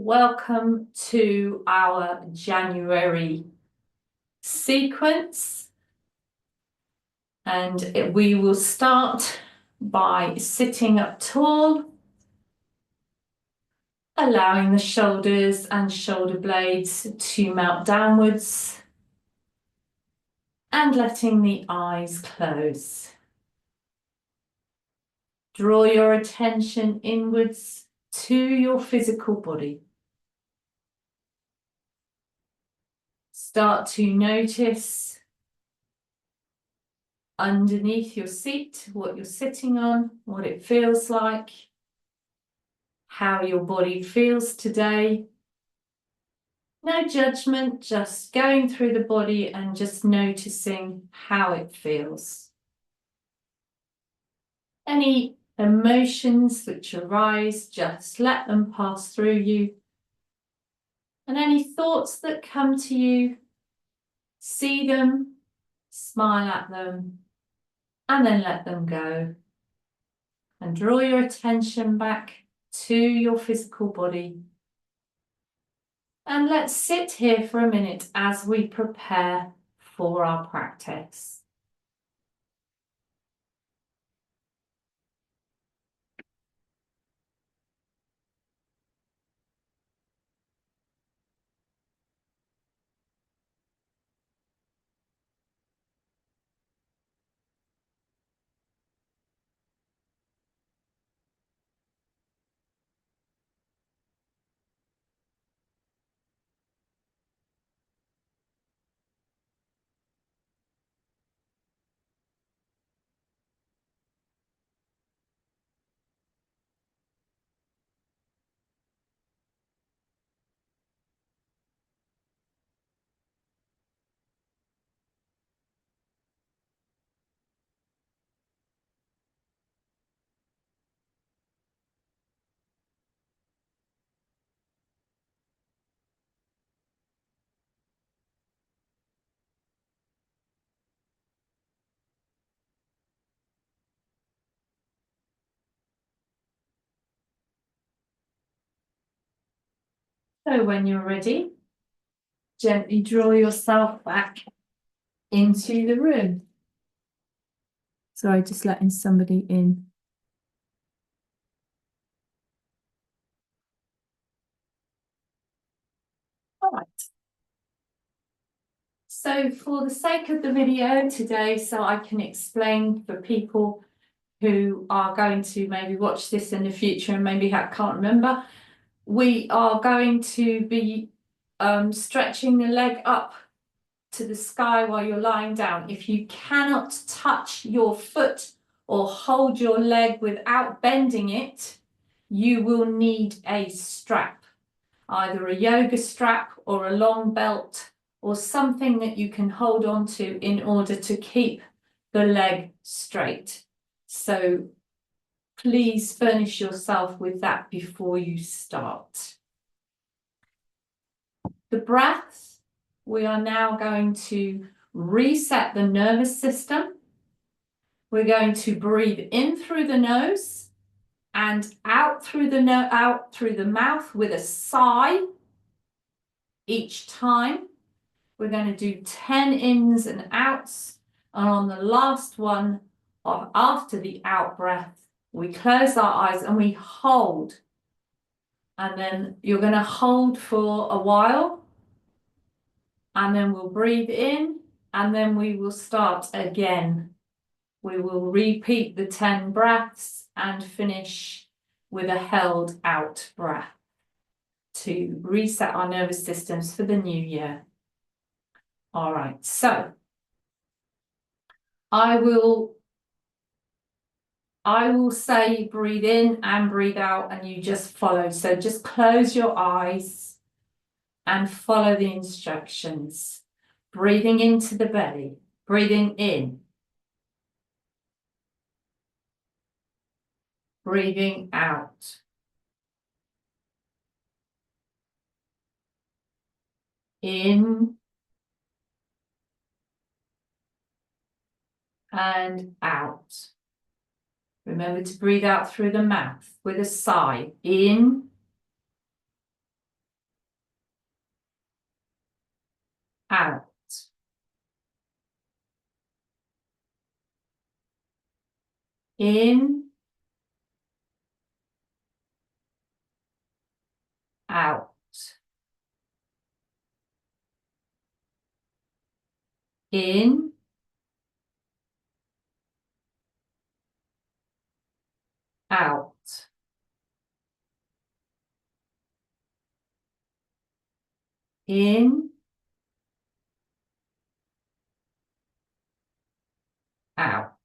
Welcome to our January sequence. And we will start by sitting up tall, allowing the shoulders and shoulder blades to melt downwards and letting the eyes close. Draw your attention inwards to your physical body. Start to notice underneath your seat what you're sitting on, what it feels like, how your body feels today. No judgment, just going through the body and just noticing how it feels. Any emotions which arise, just let them pass through you. And any thoughts that come to you, see them, smile at them, and then let them go. And draw your attention back to your physical body. And let's sit here for a minute as we prepare for our practice. So when you're ready, gently draw yourself back into the room. Sorry, just letting somebody in. All right. So for the sake of the video today, so I can explain for people who are going to maybe watch this in the future and maybe can't remember, we are going to be stretching the leg up to the sky while you're lying down. If you cannot touch your foot or hold your leg without bending it, you will need a strap, either a yoga strap or a long belt or something that you can hold on to in order to keep the leg straight. So please furnish yourself with that before you start. The breath, we are now going to reset the nervous system. We're going to breathe in through the nose and out through the mouth with a sigh each time. We're going to do 10 ins and outs, and on the last one, after the out breath, we close our eyes and we hold. And then you're going to hold for a while, and then we'll breathe in, and then we will start again. We will repeat the 10 breaths and finish with a held out breath to reset our nervous systems for the new year. All right, so I will say breathe in and breathe out, and you just follow. So just close your eyes and follow the instructions. Breathing into the belly, breathing in. Breathing out. In and out. Remember to breathe out through the mouth with a sigh. In out, in, out, in, out, in, out,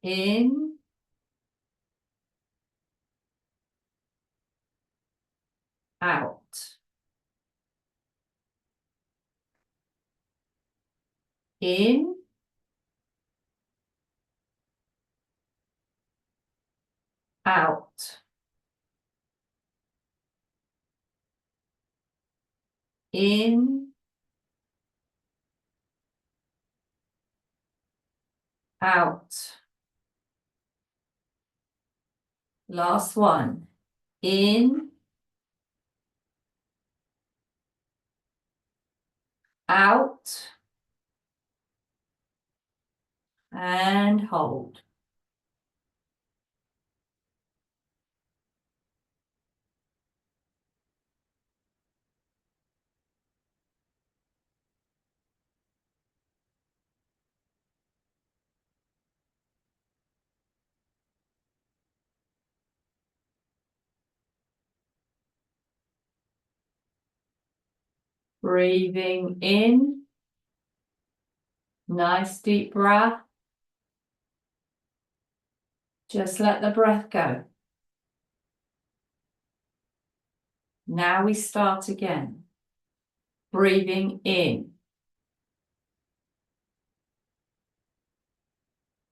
in, out, in, out, in, out. Last one. In, out, and hold. Breathing in, nice deep breath. Just let the breath go. Now we start again. Breathing in,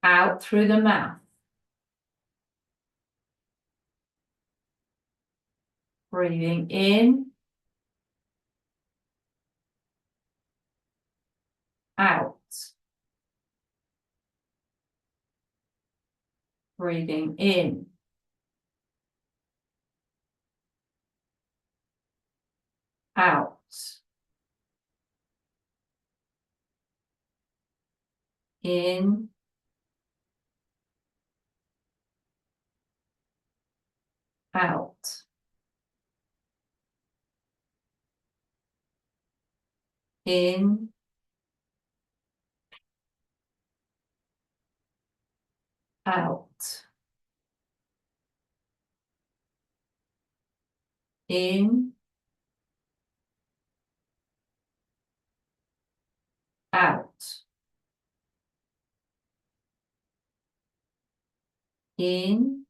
out through the mouth. Breathing in, out. Breathing in, out. In, out. In, out. In, out. In,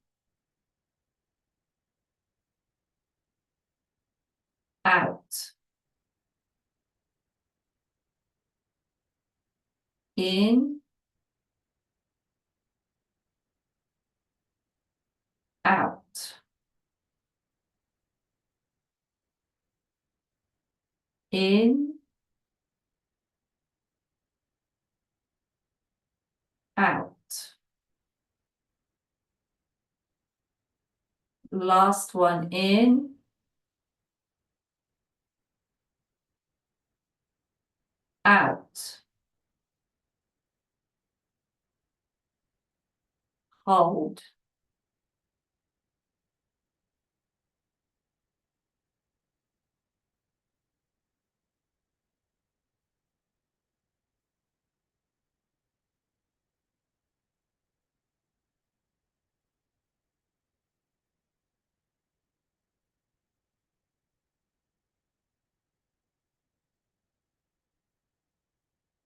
out. In, out. In, out. Last one. In, out. Hold.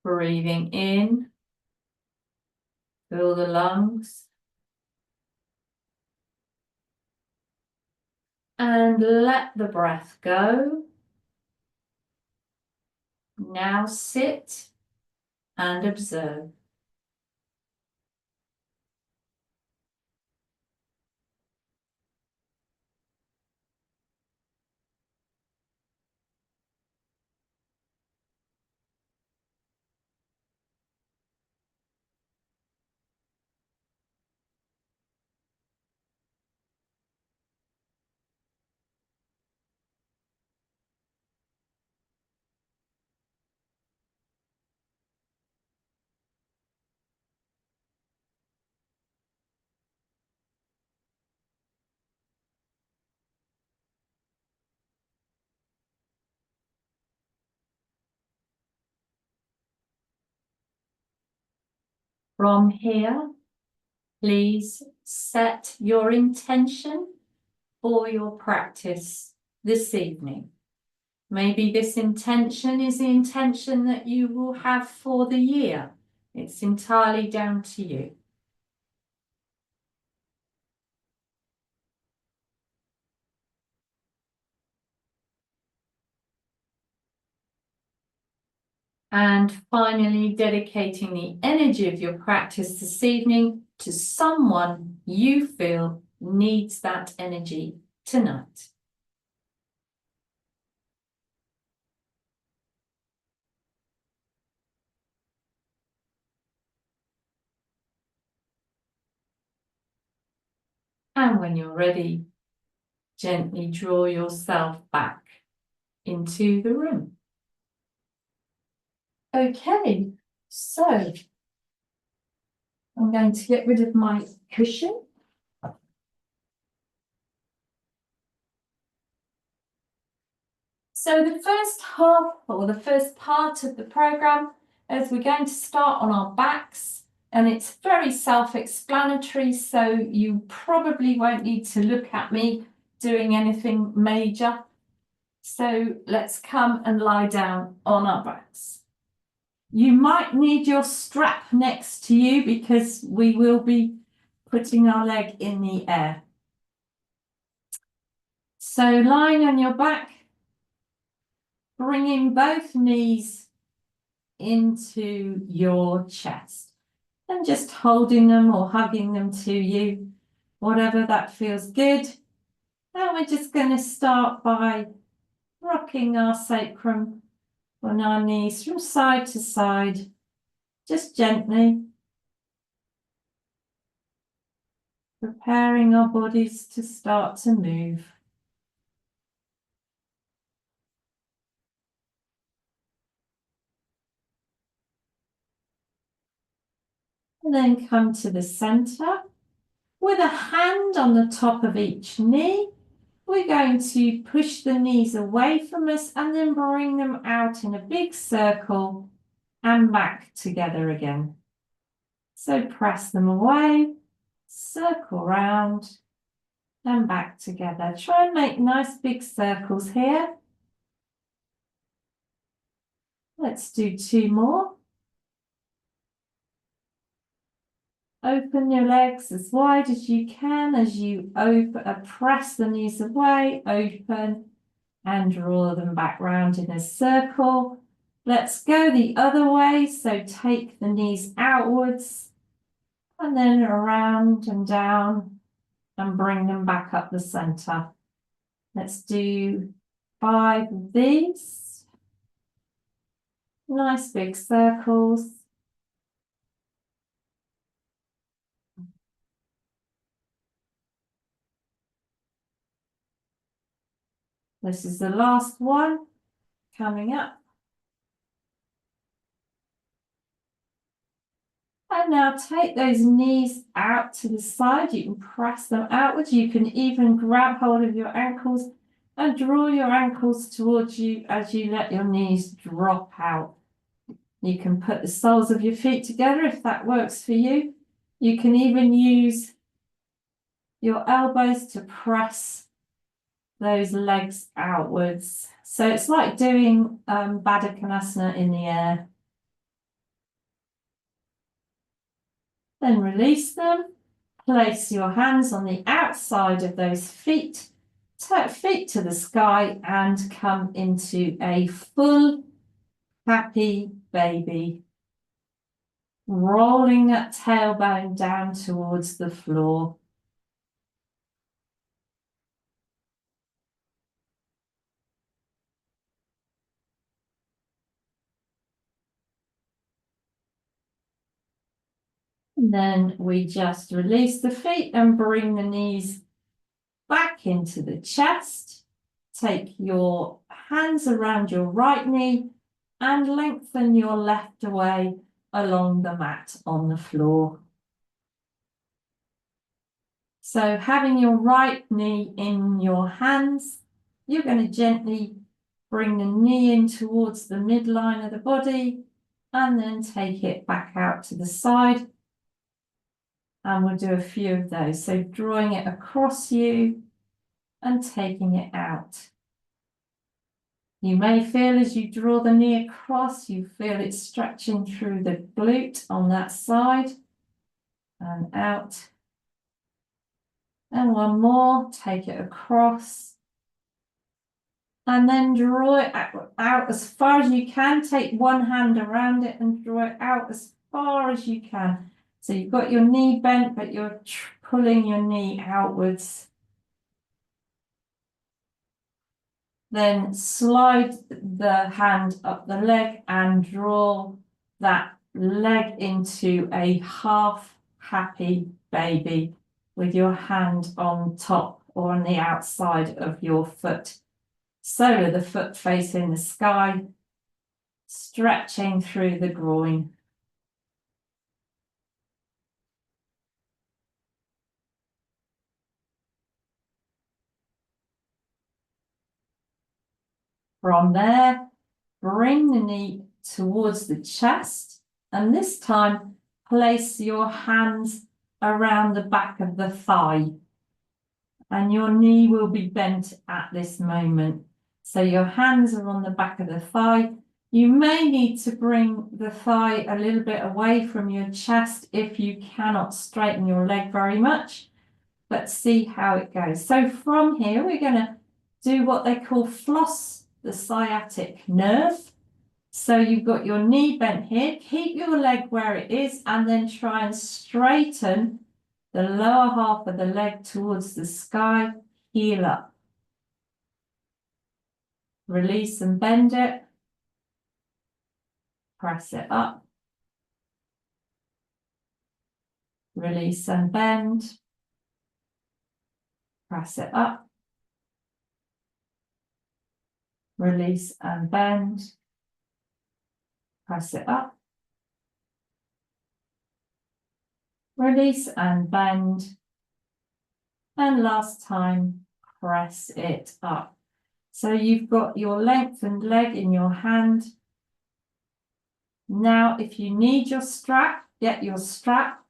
Breathing in, fill the lungs. And let the breath go. Now sit and observe. From here, please set your intention for your practice this evening. Maybe this intention is the intention that you will have for the year. It's entirely down to you. And finally, dedicating the energy of your practice this evening to someone you feel needs that energy tonight. And when you're ready, gently draw yourself back into the room. Okay, so I'm going to get rid of my cushion. So the first half, or the first part of the program, is we're going to start on our backs, and it's very self-explanatory, so you probably won't need to look at me doing anything major. So let's come and lie down on our backs. You might need your strap next to you because we will be putting our leg in the air. So lying on your back, bringing both knees into your chest and just holding them or hugging them to you, whatever that feels good. And we're just going to start by rocking our sacrum on our knees from side to side, just gently, preparing our bodies to start to move. And then come to the center with a hand on the top of each knee. We're going to push the knees away from us and then bring them out in a big circle and back together again. So press them away, circle round and back together. Try and make nice big circles here. Let's do 2 more. Open your legs as wide as you can as you press the knees away, open and draw them back round in a circle. Let's go the other way. So take the knees outwards and then around and down and bring them back up the center. Let's do 5 of these. Nice big circles. This is the last one coming up. And now take those knees out to the side. You can press them outwards. You can even grab hold of your ankles and draw your ankles towards you as you let your knees drop out. You can put the soles of your feet together if that works for you. You can even use your elbows to press those legs outwards. So it's like doing Baddha Konasana in the air. Then release them. Place your hands on the outside of those feet, feet to the sky, and come into a full happy baby. Rolling that tailbone down towards the floor. And then we just release the feet and bring the knees back into the chest. Take your hands around your right knee and lengthen your left away along the mat on the floor. So having your right knee in your hands, you're going to gently bring the knee in towards the midline of the body and then take it back out to the side And we'll do a few of those. So drawing it across you and taking it out. You may feel as you draw the knee across, you feel it stretching through the glute on that side and out. And one more, take it across. And then draw it out as far as you can. Take one hand around it and draw it out as far as you can. So you've got your knee bent, but you're pulling your knee outwards. Then slide the hand up the leg and draw that leg into a half happy baby with your hand on top or on the outside of your foot. So the foot facing the sky, stretching through the groin. From there, bring the knee towards the chest, and this time place your hands around the back of the thigh. And your knee will be bent at this moment. So your hands are on the back of the thigh. You may need to bring the thigh a little bit away from your chest if you cannot straighten your leg very much, but see how it goes. So from here, we're going to do what they call floss the sciatic nerve. So you've got your knee bent here, keep your leg where it is, and then try and straighten the lower half of the leg towards the sky, heel up. Release and bend it. Press it up. Release and bend. Press it up. Release and bend. Press it up. Release and bend. And last time, press it up. So you've got your lengthened leg in your hand. Now, if you need your strap, get your strap.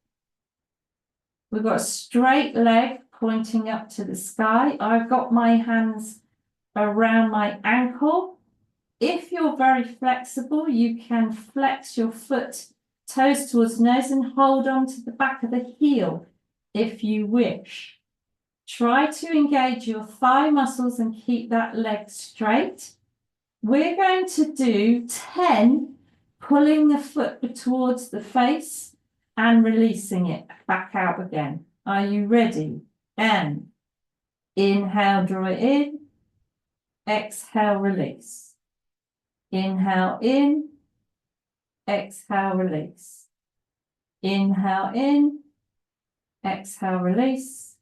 We've got a straight leg pointing up to the sky. I've got my hands around my ankle. If you're very flexible, you can flex your foot, toes towards nose, and hold on to the back of the heel if you wish. Try to engage your thigh muscles and keep that leg straight. We're going to do 10, pulling the foot towards the face and releasing it back out again. Are you ready? And inhale, draw it in. Exhale, release. Inhale in. Exhale, release. Inhale in. Exhale, release.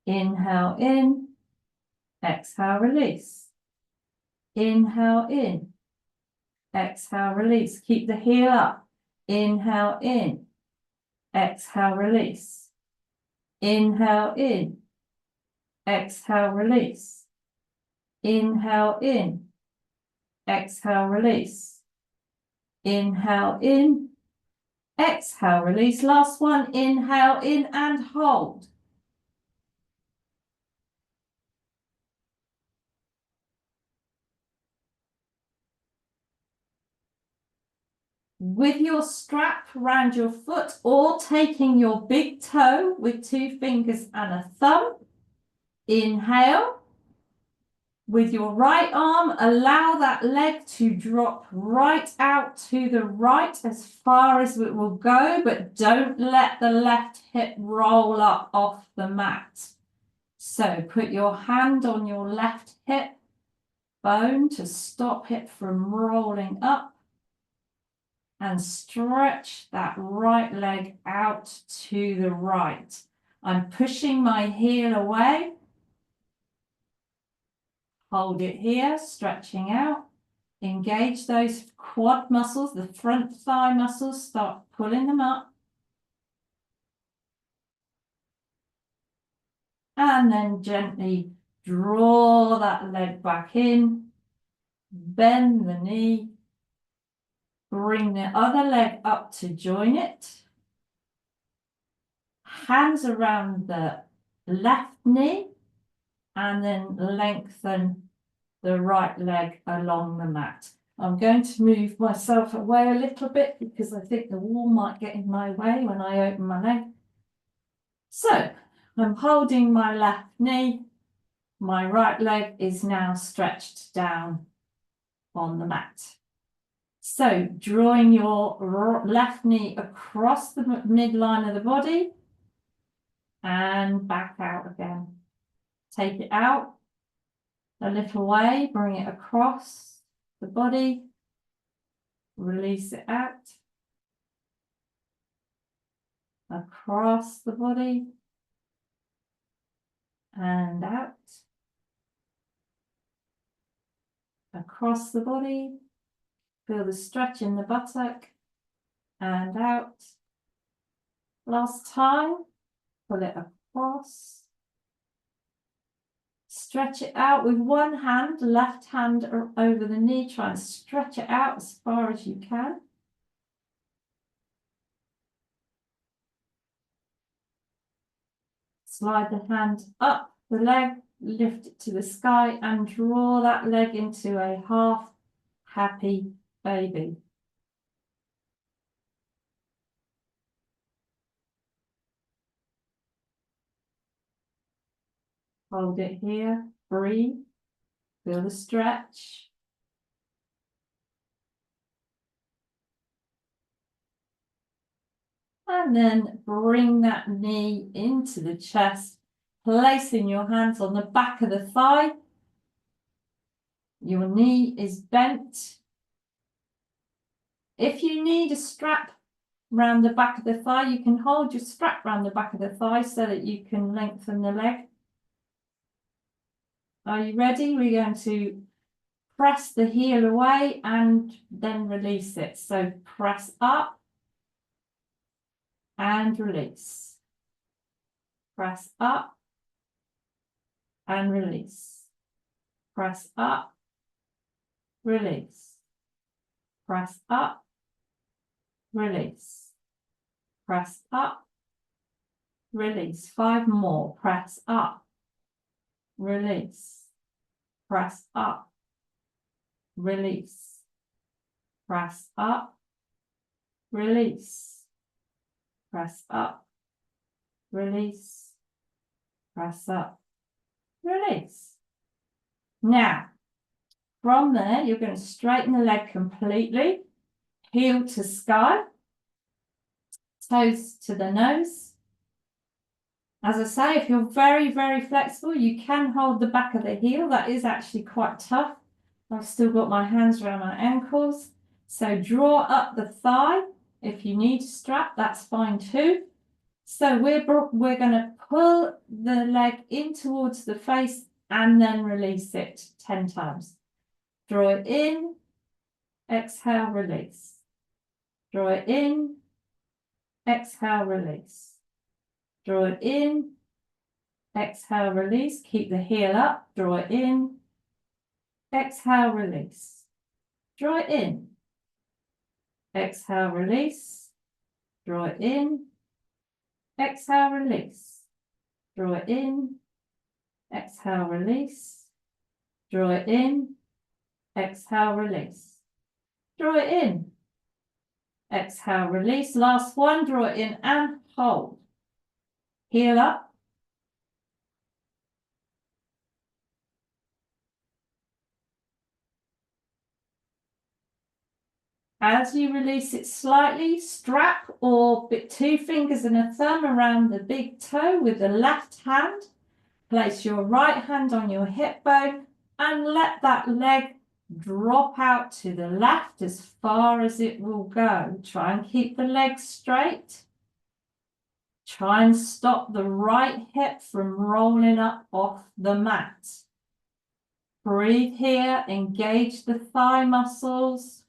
Inhale in. Exhale, release. Inhale in. Exhale, release. Keep the heel up. Inhale in. Exhale, release. Inhale in. Exhale, release. Inhale in. Exhale, release. Inhale in. Exhale, release. Last one. Inhale in and hold. With your strap around your foot or taking your big toe with 2 fingers and a thumb. Inhale. With your right arm, allow that leg to drop right out to the right as far as it will go, but don't let the left hip roll up off the mat. So put your hand on your left hip bone to stop it from rolling up and stretch that right leg out to the right. I'm pushing my heel away. Hold it here, stretching out. Engage those quad muscles, the front thigh muscles, start pulling them up. And then gently draw that leg back in. Bend the knee. Bring the other leg up to join it. hands around the left knee, and then lengthen the right leg along the mat. I'm going to move myself away a little bit because I think the wall might get in my way when I open my leg. So I'm holding my left knee. My right leg is now stretched down on the mat. So drawing your left knee across the midline of the body and back out again. Take it out a little way, bring it across the body, release it out, across the body and out, across the body, feel the stretch in the buttock and out. Last time, pull it across. Stretch it out with one hand, left hand over the knee. Try and stretch it out as far as you can. Slide the hand up the leg, lift it to the sky and draw that leg into a half happy baby. Hold it here, breathe, feel the stretch. And then bring that knee into the chest, placing your hands on the back of the thigh. Your knee is bent. If you need a strap around the back of the thigh, you can hold your strap around the back of the thigh so that you can lengthen the leg. Are you ready? We're going to press the heel away and then release it. So press up and release. Press up and release. Press up, release. Press up, release. Press up, release. 5 more. Press up, release. Press up, release. Press up, release. Press up, release. Press up, release. Now, from there, you're going to straighten the leg completely, heel to sky, toes to the nose. As I say, if you're very, very flexible, you can hold the back of the heel. That is actually quite tough. I've still got my hands around my ankles. So draw up the thigh. If you need a strap, that's fine too. So we're going to pull the leg in towards the face and then release it 10 times. Draw it in, exhale, release. Draw it in, exhale, release. Draw it in, exhale, release. Keep the heel up, draw it in, exhale, release. Draw it in, exhale, release. Draw it in, exhale, release. Draw it in, exhale, release. Draw it in, exhale, release. Draw it in, exhale, release. Last one, draw it in and hold. Heel up. As you release it slightly, strap or 2 fingers and a thumb around the big toe with the left hand. Place your right hand on your hip bone and let that leg drop out to the left as far as it will go. Try and keep the leg straight. Try and stop the right hip from rolling up off the mat. Breathe here, engage the thigh muscles.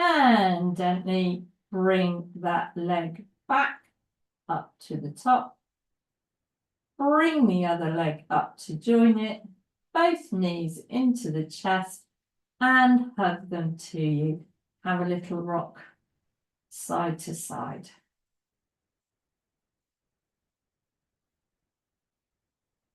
And gently bring that leg back up to the top. Bring the other leg up to join it, both knees into the chest and hug them to you. Have a little rock side to side.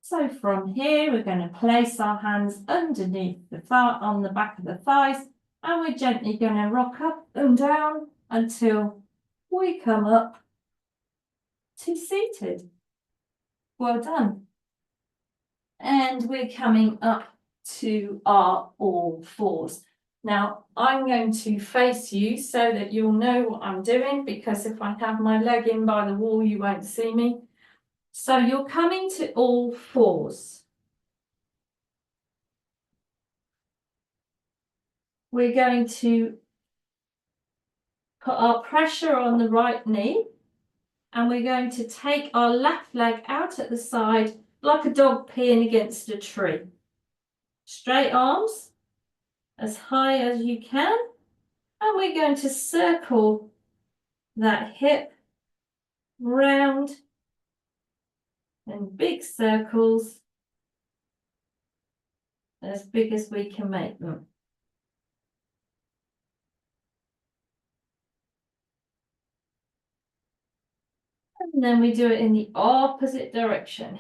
So from here, we're going to place our hands underneath the thigh, on the back of the thighs, and we're gently going to rock up and down until we come up to seated. Well done. And we're coming up to our all fours. Now, I'm going to face you so that you'll know what I'm doing, because if I have my leg in by the wall, you won't see me. So you're coming to all fours. We're going to put our pressure on the right knee, and we're going to take our left leg out at the side like a dog peeing against a tree. Straight arms as high as you can, and we're going to circle that hip round in big circles, as big as we can make them. And then we do it in the opposite direction.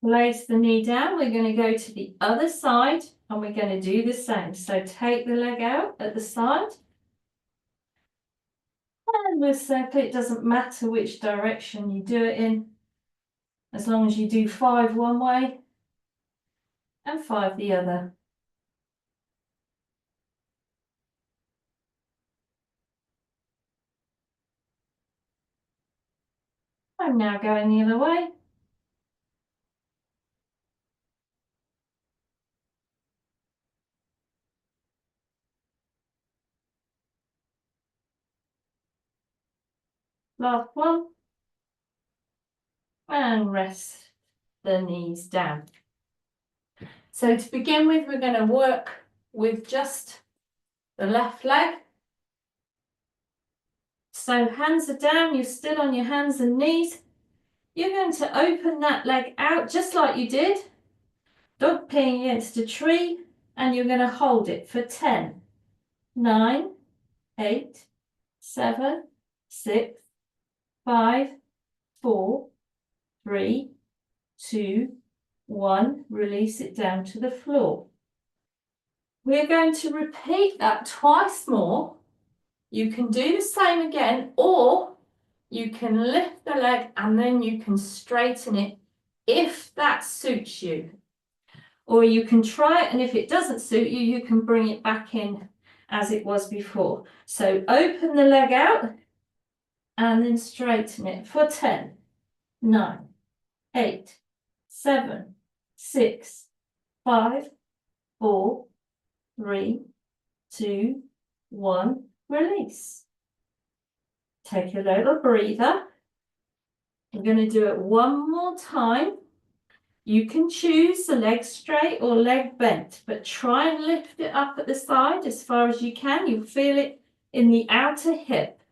Place the knee down. We're going to go to the other side and we're going to do the same. So take the leg out at the side. And we'll circle. It doesn't matter which direction you do it in, as long as you do 5 one way and 5 the other. I'm now going the other way. Last one. And rest the knees down. So to begin with, we're going to work with just the left leg. So hands are down, you're still on your hands and knees. You're going to open that leg out just like you did, dog peeing against a tree, and you're going to hold it for 10, 9, 8, 7, 6, 5, 4, 3, 2, 1. Release it down to the floor. We're going to repeat that twice more. You can do the same again, or you can lift the leg and then you can straighten it if that suits you. Or you can try it, and if it doesn't suit you, you can bring it back in as it was before. So open the leg out and then straighten it for 10, 9, 8, 7, 6, 5, 4, 3, 2, 1. Release. Take a little breather. We're going to do it one more time. You can choose the leg straight or leg bent, but try and lift it up at the side as far as you can. You'll feel it in the outer hip.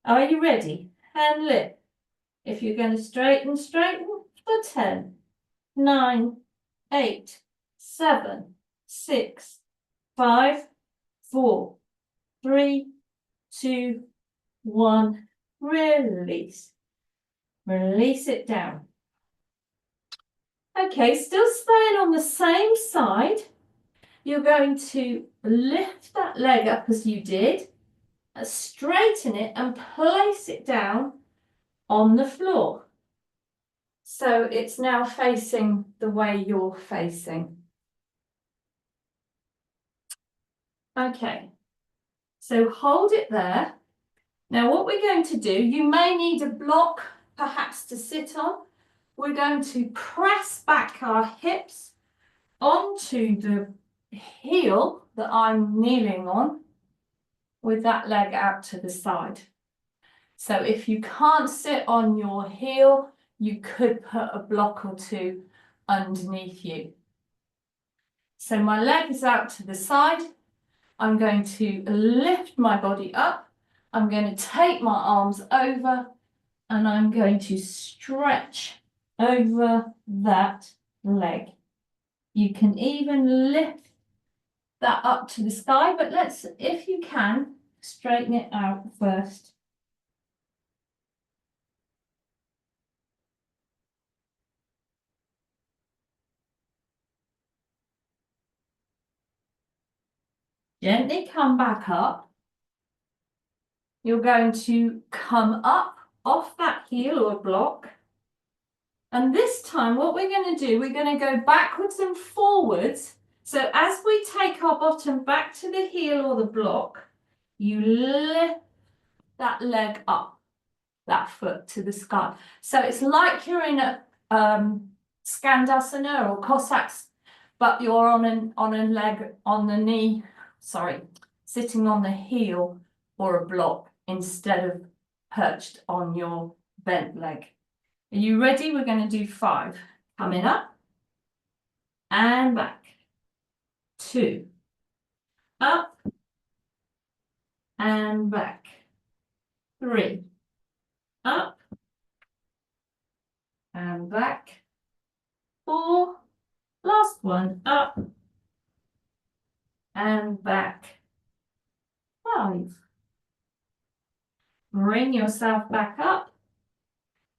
Are you ready? Hand lift. If you're going to straighten for 10, 9, 8, 7, 6, 5, 4, 3, 2, 1. Release. Release it down. Okay, still staying on the same side. You're going to lift that leg up as you did, straighten it and place it down on the floor. So it's now facing the way you're facing. Okay, so hold it there. Now what we're going to do, you may need a block perhaps to sit on. We're going to press back our hips onto the heel that I'm kneeling on. with that leg out to the side. So if you can't sit on your heel, you could put a block or two underneath you. So my leg is out to the side. I'm going to lift my body up. I'm going to take my arms over and I'm going to stretch over that leg. You can even lift that up to the sky, but let's, if you can, straighten it out first. Gently come back up. You're going to come up off that heel or block. And this time what we're going to do, we're going to go backwards and forwards. So as we take our bottom back to the heel or the block, you lift that leg up, that foot to the sky. So it's like you're in a Skandasana or Cossacks, but you're on a leg, on the knee, sorry, sitting on the heel or a block instead of perched on your bent leg. Are you ready? We're going to do 5. Coming up and back. 2. Up and back. 3. Up and back. 4. Last one. Up and back. 5. Bring yourself back up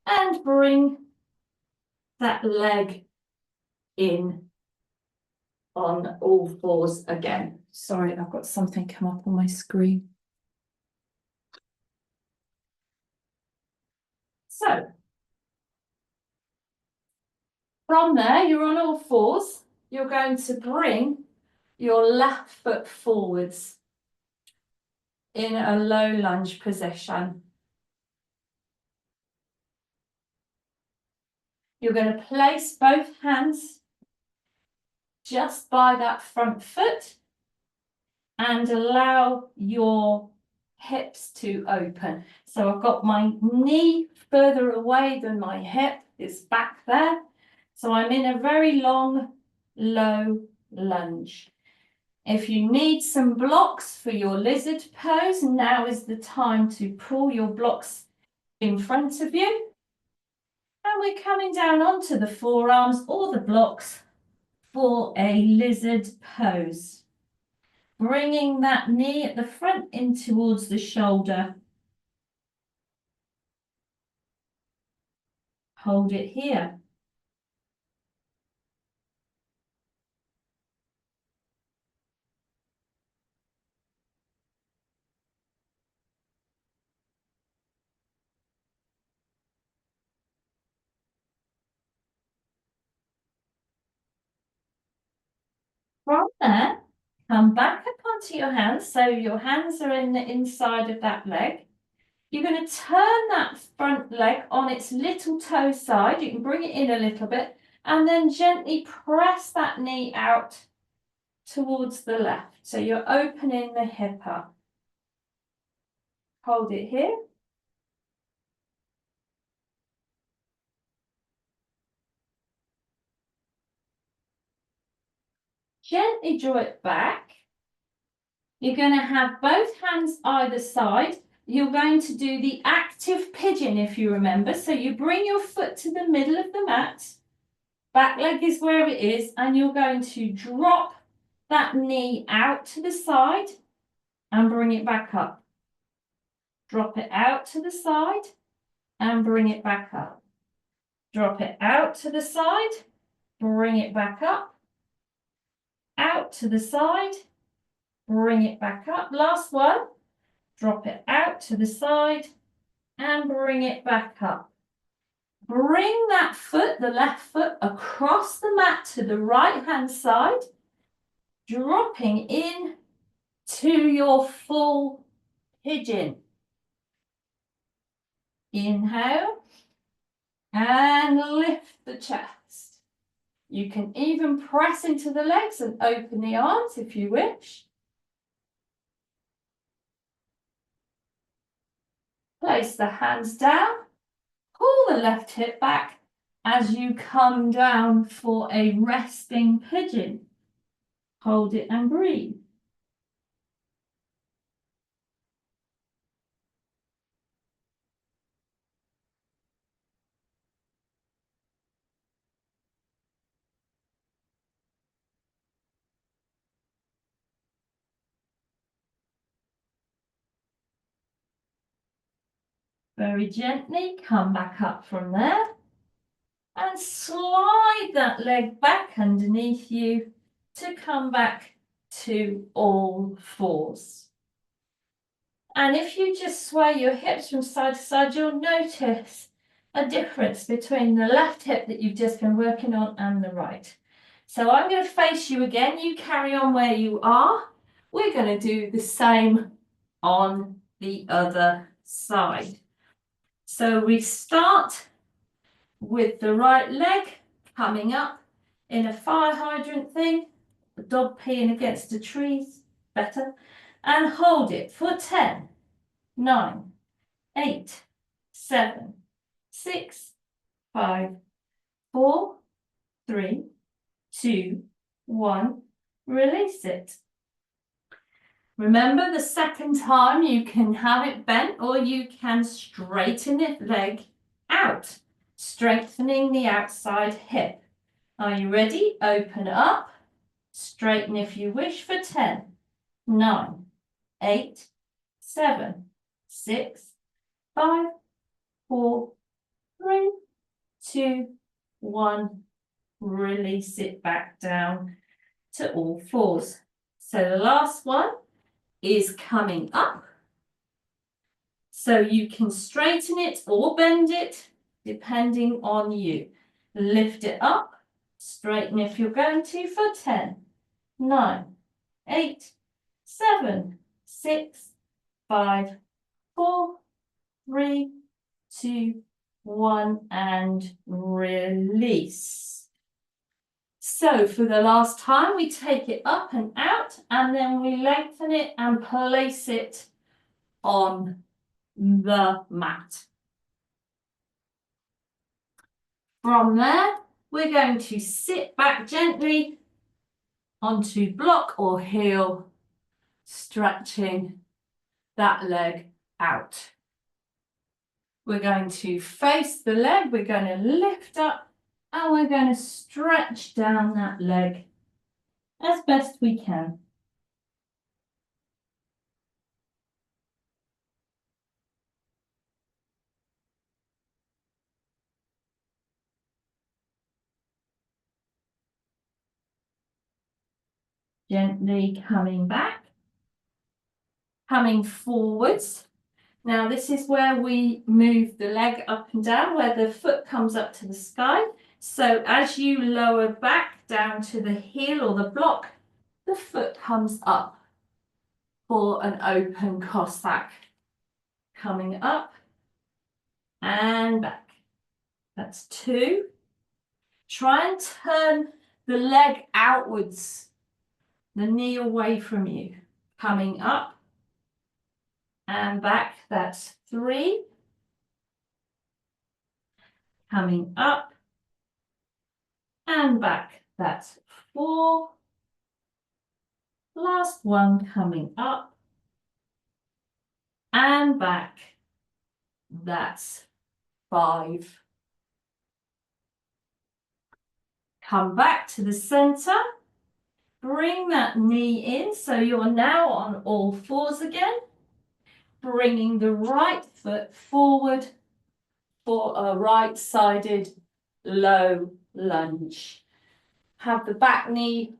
and bring that leg in on all fours again. Sorry, I've got something come up on my screen. So, from there, you're on all fours. You're going to bring your left foot forwards in a low lunge position. You're going to place both hands just by that front foot and allow your hips to open. So I've got my knee further away than my hip, it's back there. So I'm in a very long, low lunge. If you need some blocks for your lizard pose, now is the time to pull your blocks in front of you. And we're coming down onto the forearms or the blocks for a lizard pose. Bringing that knee at the front in towards the shoulder. Hold it here. From there, come back up onto your hands. So your hands are in the inside of that leg. You're going to turn that front leg on its little toe side. You can bring it in a little bit and then gently press that knee out towards the left. So you're opening the hip up. Hold it here. Gently draw it back. You're going to have both hands either side. You're going to do the active pigeon, if you remember. So you bring your foot to the middle of the mat. Back leg is where it is. And you're going to drop that knee out to the side and bring it back up. Drop it out to the side and bring it back up. Drop it out to the side, bring it back up. Out to the side, bring it back up. Last one. Drop it out to the side and bring it back up. Bring that foot, the left foot, across the mat to the right-hand side, dropping in to your full pigeon. Inhale and lift the chest. You can even press into the legs and open the arms if you wish. Place the hands down, pull the left hip back as you come down for a resting pigeon. Hold it and breathe. Very gently come back up from there and slide that leg back underneath you to come back to all fours. And if you just sway your hips from side to side, you'll notice a difference between the left hip that you've just been working on and the right. So I'm going to face you again. You carry on where you are. We're going to do the same on the other side. So we start with the right leg coming up in a fire hydrant thing, the dog peeing against the trees, better, and hold it for 10, 9, 8, 7, 6, 5, 4, 3, 2, 1, release it. Remember, the second time you can have it bent or you can straighten the leg out, strengthening the outside hip. Are you ready? Open up, straighten if you wish for 10, 9, 8, 7, 6, 5, 4, 3, 2, 1. Release it back down to all fours. So the last one is coming up. So you can straighten it or bend it depending on you. Lift it up, straighten if you're going to for 10, 9, 8, 7, 6, 5, 4, 3, 2, 1, and release. So for the last time, we take it up and out, and then we lengthen it and place it on the mat. From there, we're going to sit back gently onto block or heel, stretching that leg out. We're going to face the leg, we're going to lift up, and we're going to stretch down that leg as best we can. Gently coming back, coming forwards. Now this is where we move the leg up and down, where the foot comes up to the sky. So as you lower back down to the heel or the block, the foot comes up for an open Cossack. Coming up and back. That's 2. Try and turn the leg outwards, the knee away from you. Coming up and back, that's 3. Coming up and back, that's 4. Last one coming up and back, that's 5. Come back to the center, bring that knee in, so you're now on all fours again, bringing the right foot forward for a right-sided low lunge. Have the back knee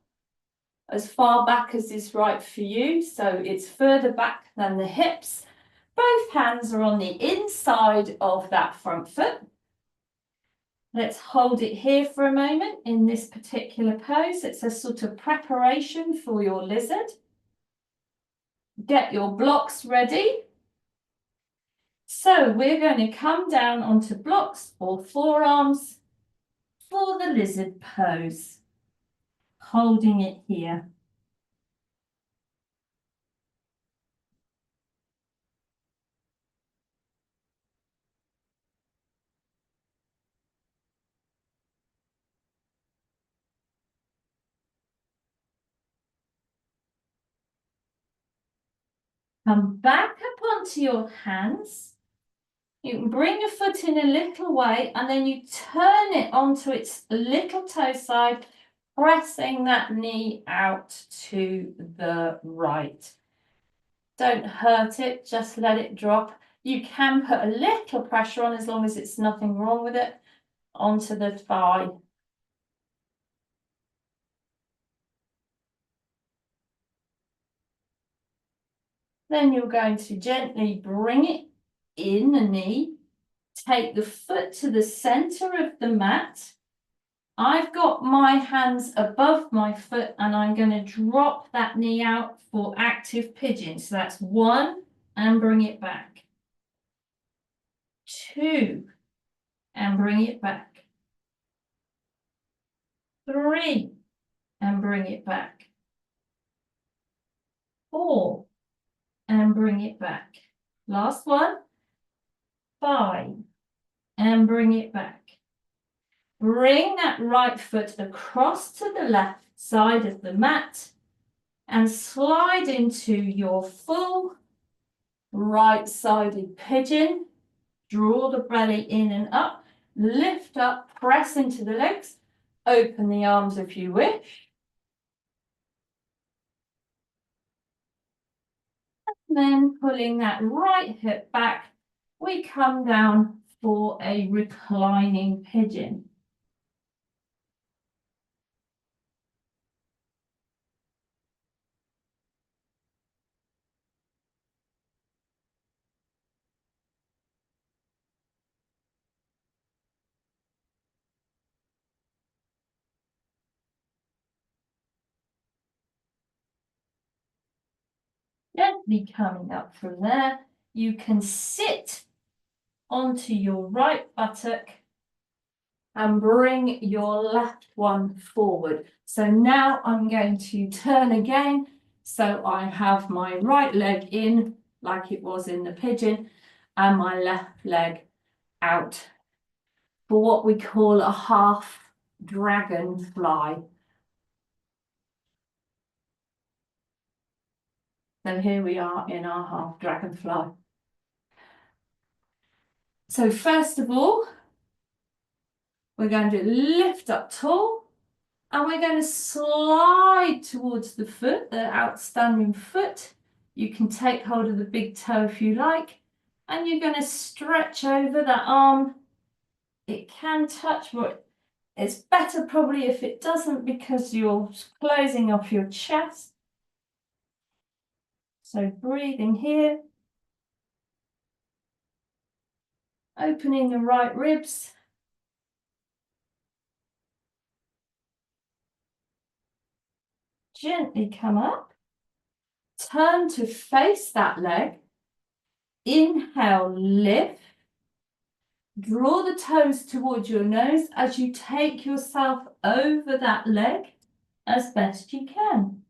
as far back as is right for you, so it's further back than the hips. Both hands are on the inside of that front foot. Let's hold it here for a moment in this particular pose. It's a sort of preparation for your lizard. Get your blocks ready. So we're going to come down onto blocks or forearms for the lizard pose. Holding it here. Come back up onto your hands. You can bring your foot in a little way and then you turn it onto its little toe side, pressing that knee out to the right. Don't hurt it, just let it drop. You can put a little pressure on as long as it's nothing wrong with it, onto the thigh. Then you're going to gently bring it in the knee, take the foot to the center of the mat. I've got my hands above my foot and I'm going to drop that knee out for active pigeon. So that's 1 and bring it back. 2 and bring it back. 3 and bring it back. 4 and bring it back. Last one. 5 and bring it back. Bring that right foot across to the left side of the mat and slide into your full right-sided pigeon. Draw the belly in and up, lift up, press into the legs, open the arms if you wish. And then pulling that right hip back, we come down for a reclining pigeon. Gently coming up from there, you can sit onto your right buttock and bring your left one forward. So now I'm going to turn again. So I have my right leg in like it was in the pigeon and my left leg out for what we call a half dragonfly. So here we are in our half dragonfly. So first of all, we're going to lift up tall and we're going to slide towards the foot, the outstanding foot. You can take hold of the big toe if you like, and you're going to stretch over that arm. It can touch, but it's better probably if it doesn't because you're closing off your chest. So breathing here. Opening the right ribs. Gently come up. Turn to face that leg. Inhale, lift. Draw the toes towards your nose as you take yourself over that leg as best you can.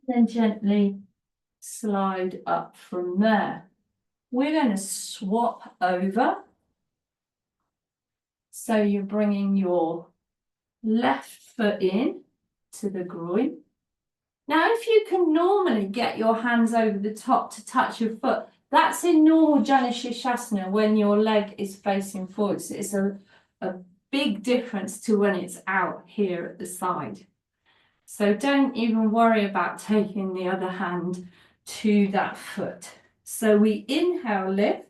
Then gently slide up from there. We're going to swap over. So you're bringing your left foot in to the groin. Now, if you can normally get your hands over the top to touch your foot, that's in normal Janu Sirsasana when your leg is facing forwards. It's a big difference to when it's out here at the side. So don't even worry about taking the other hand to that foot. So we inhale, lift.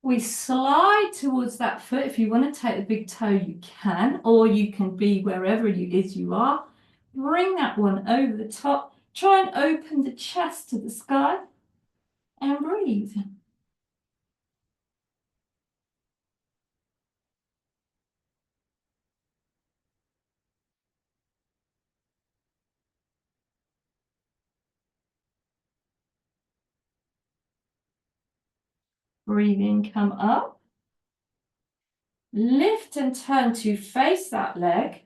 We slide towards that foot. If you want to take the big toe, you can, or you can be wherever it is you are. Bring that one over the top. Try and open the chest to the sky and breathe. Breathing, come up. Lift and turn to face that leg.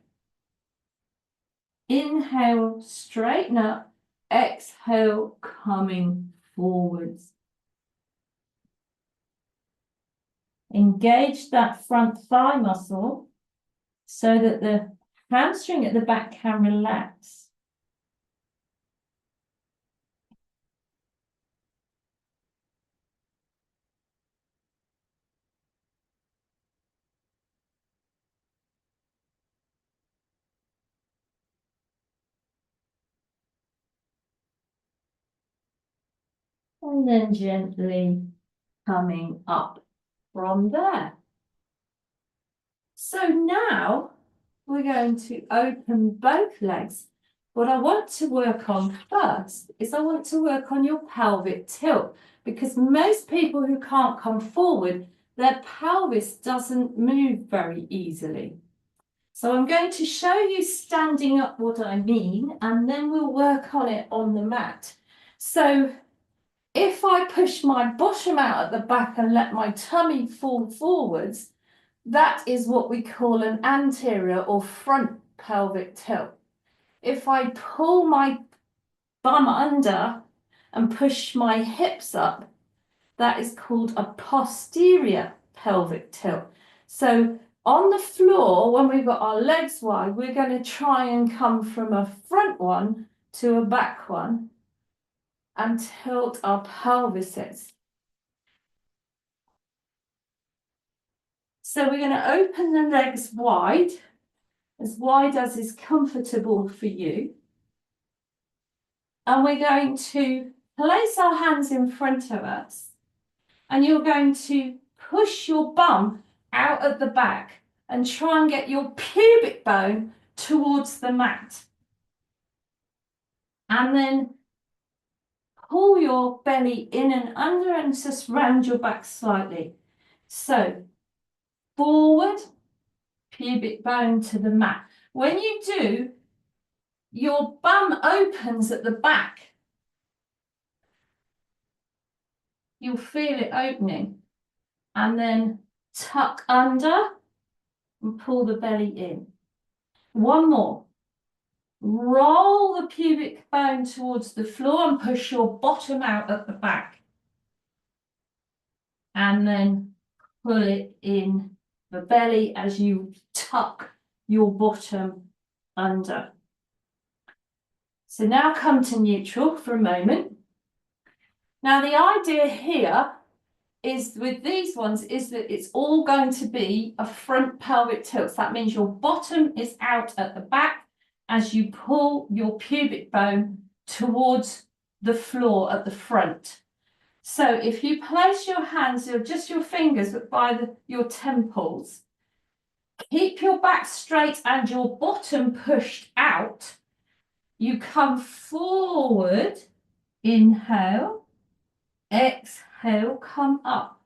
Inhale, straighten up. Exhale, coming forwards. Engage that front thigh muscle so that the hamstring at the back can relax. And then gently coming up from there. So now we're going to open both legs. What I want to work on first is I want to work on your pelvic tilt, because most people who can't come forward, their pelvis doesn't move very easily. So I'm going to show you standing up what I mean, and then we'll work on it on the mat. So if I push my bottom out at the back and let my tummy fall forwards, that is what we call an anterior or front pelvic tilt. If I pull my bum under and push my hips up, that is called a posterior pelvic tilt. So on the floor, when we've got our legs wide, we're going to try and come from a front one to a back one and tilt our pelvises. So we're going to open the legs wide as is comfortable for you. And we're going to place our hands in front of us, and you're going to push your bum out at the back and try and get your pubic bone towards the mat. And then pull your belly in and under and just round your back slightly. So forward, pubic bone to the mat. When you do, your bum opens at the back. You'll feel it opening. And then tuck under and pull the belly in. One more. Roll the pubic bone towards the floor and push your bottom out at the back. And then pull it in the belly as you tuck your bottom under. So now come to neutral for a moment. Now the idea here is with these ones is that it's all going to be a front pelvic tilt. So that means your bottom is out at the back as you pull your pubic bone towards the floor at the front. So if you place your hands, just your fingers by your temples, keep your back straight and your bottom pushed out. You come forward, inhale, exhale, come up.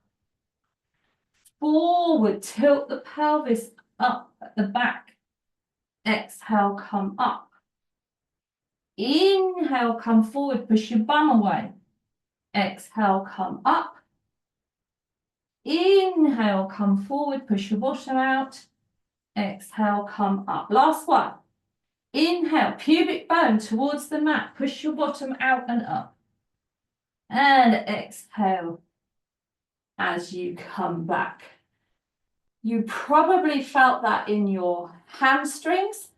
Forward, tilt the pelvis up at the back. Exhale, come up. Inhale, come forward, push your bum away. Exhale, come up. Inhale, come forward, push your bottom out. Exhale, come up. Last one. Inhale, pubic bone towards the mat. Push your bottom out and up. And exhale as you come back. You probably felt that in your hamstrings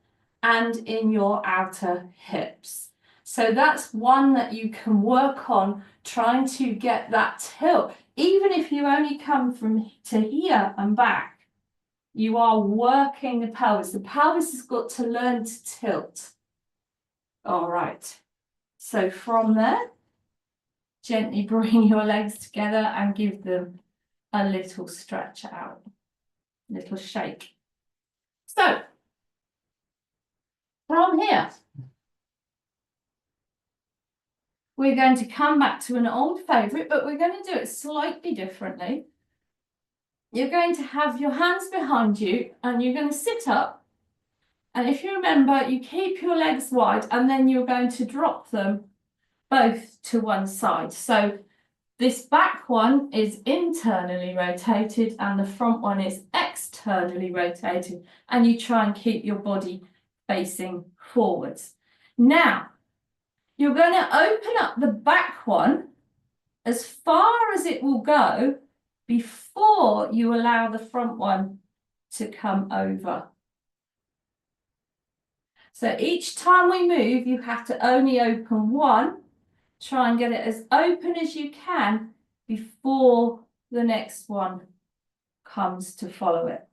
and in your outer hips. So that's one that you can work on, trying to get that tilt. Even if you only come from to here and back, you are working the pelvis. The pelvis has got to learn to tilt. All right. So from there, gently bring your legs together and give them a little stretch out, little shake. So from here, we're going to come back to an old favourite, but we're going to do it slightly differently. You're going to have your hands behind you and you're going to sit up. And if you remember, you keep your legs wide and then you're going to drop them both to one side. So this back one is internally rotated and the front one is externally rotated. And you try and keep your body facing forwards. Now, You're going to open up the back one as far as it will go before you allow the front one to come over. So each time we move, you have to only open one. Try and get it as open as you can before the next one comes to follow it.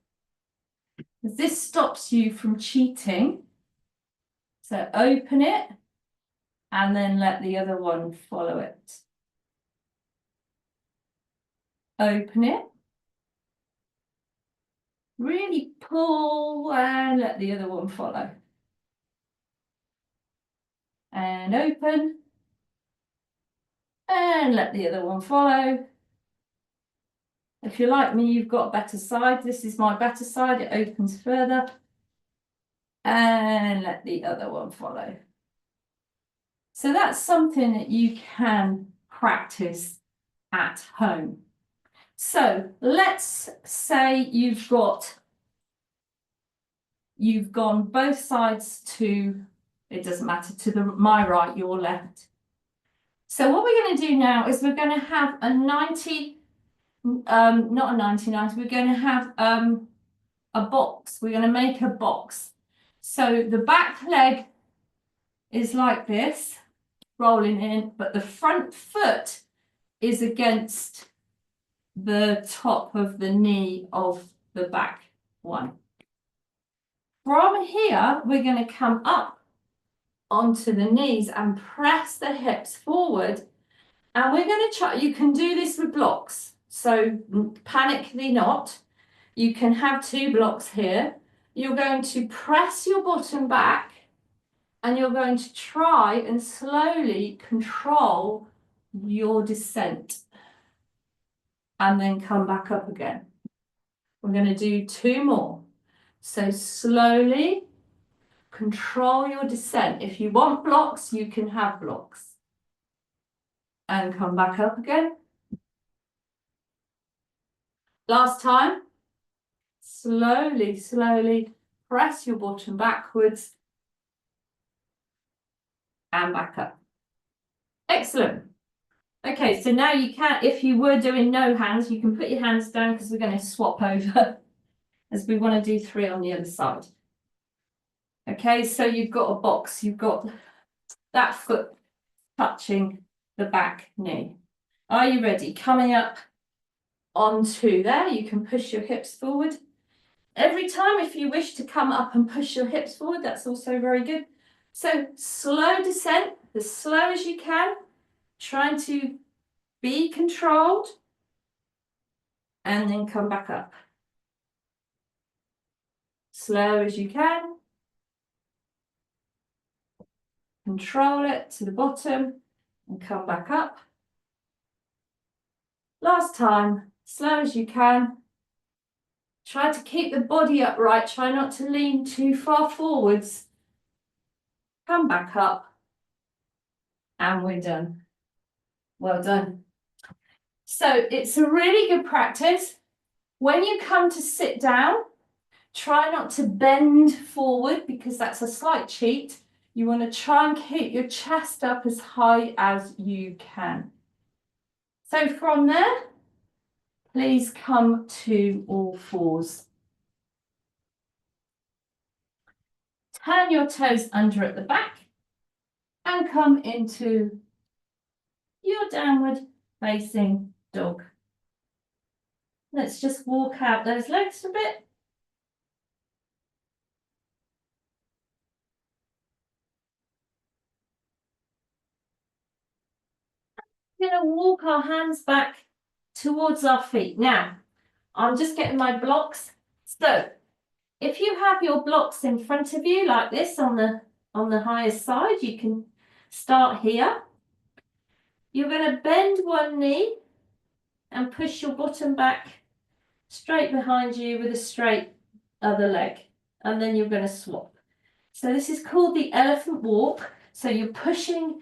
This stops you from cheating. So open it and then let the other one follow it. Open it. Really pull and let the other one follow. And open. And let the other one follow. If you're like me, you've got a better side. This is my better side. It opens further. And let the other one follow. So that's something that you can practice at home. So let's say you've gone both sides to, it doesn't matter, to my right, your left. So what we're going to do now is we're going to have a 90, not a 90-90, we're going to have a box. We're going to make a box. So the back leg is like this, rolling in, but the front foot is against the top of the knee of the back one. From here, we're going to come up onto the knees and press the hips forward. And we're going to try, you can do this with blocks. So panic thee not. You can have 2 blocks here. You're going to press your bottom back and you're going to try and slowly control your descent. And then come back up again. We're going to do 2 more. So slowly control your descent. If you want blocks, you can have blocks. And come back up again. Last time. Slowly, slowly press your bottom backwards and back up. Excellent. Okay, so now you can, if you were doing no hands, you can put your hands down because we're going to swap over as we want to do 3 on the other side. Okay, so you've got a box, you've got that foot touching the back knee. Are you ready? Coming up onto there, you can push your hips forward. Every time, if you wish to come up and push your hips forward, that's also very good. So slow descent, as slow as you can, trying to be controlled, and then come back up. Slow as you can. Control it to the bottom and come back up. Last time, slow as you can. Try to keep the body upright. Try not to lean too far forwards. Come back up. And we're done. Well done. So it's a really good practice. When you come to sit down, try not to bend forward because that's a slight cheat. You want to try and keep your chest up as high as you can. So from there, please come to all fours. Turn your toes under at the back and come into your downward facing dog. Let's just walk out those legs a bit. We're going to walk our hands back towards our feet. Now, I'm just getting my blocks. So, if you have your blocks in front of you like this on the highest side, you can start here. You're going to bend one knee and push your bottom back straight behind you with a straight other leg. And then you're going to swap. So this is called the elephant walk. So you're pushing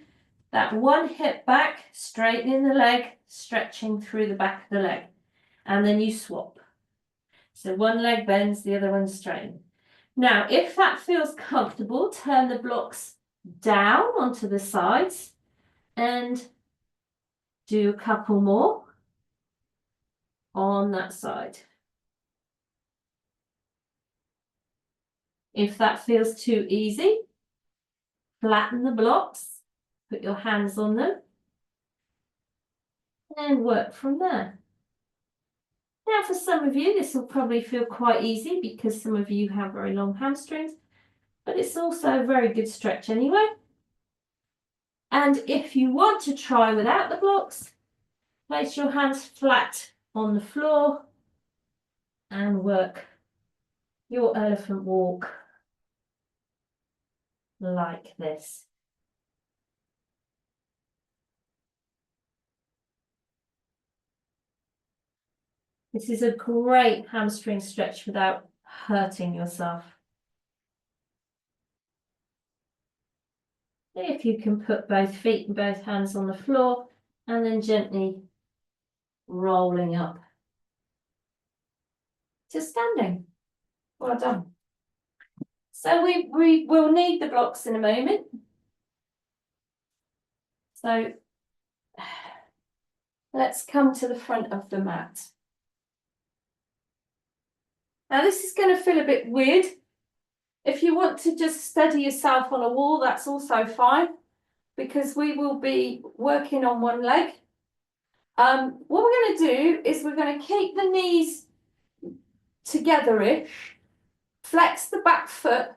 that one hip back, straightening the leg, stretching through the back of the leg. And then you swap. So one leg bends, the other one straighten. Now, if that feels comfortable, turn the blocks down onto the sides and do a couple more on that side. If that feels too easy, flatten the blocks, put your hands on them, and work from there. Now, for some of you, this will probably feel quite easy because some of you have very long hamstrings, but it's also a very good stretch anyway. And if you want to try without the blocks, place your hands flat on the floor and work your elephant walk like this. This is a great hamstring stretch without hurting yourself. If you can put both feet and both hands on the floor and then gently rolling up to standing. Well done. So we will need the blocks in a moment. So let's come to the front of the mat. Now this is going to feel a bit weird. If you want to just steady yourself on a wall, that's also fine, because we will be working on one leg. What we're going to do is we're going to keep the knees together-ish, flex the back foot,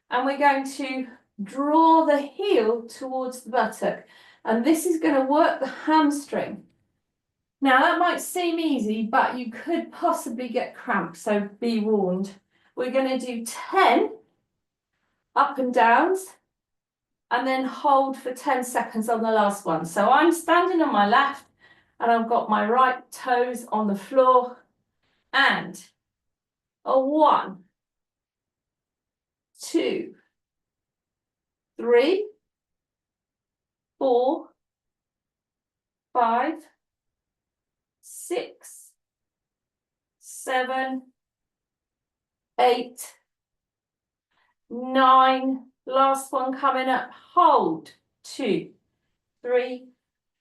and we're going to draw the heel towards the buttock. And this is going to work the hamstring. Now that might seem easy, but you could possibly get cramps, so be warned. We're going to do 10 up and downs and then hold for 10 seconds on the last one. So I'm standing on my left and I've got my right toes on the floor, and a 1, 2, 3, 4, 5, 6, 7, 8, 9, last one coming up, hold, 2, 3,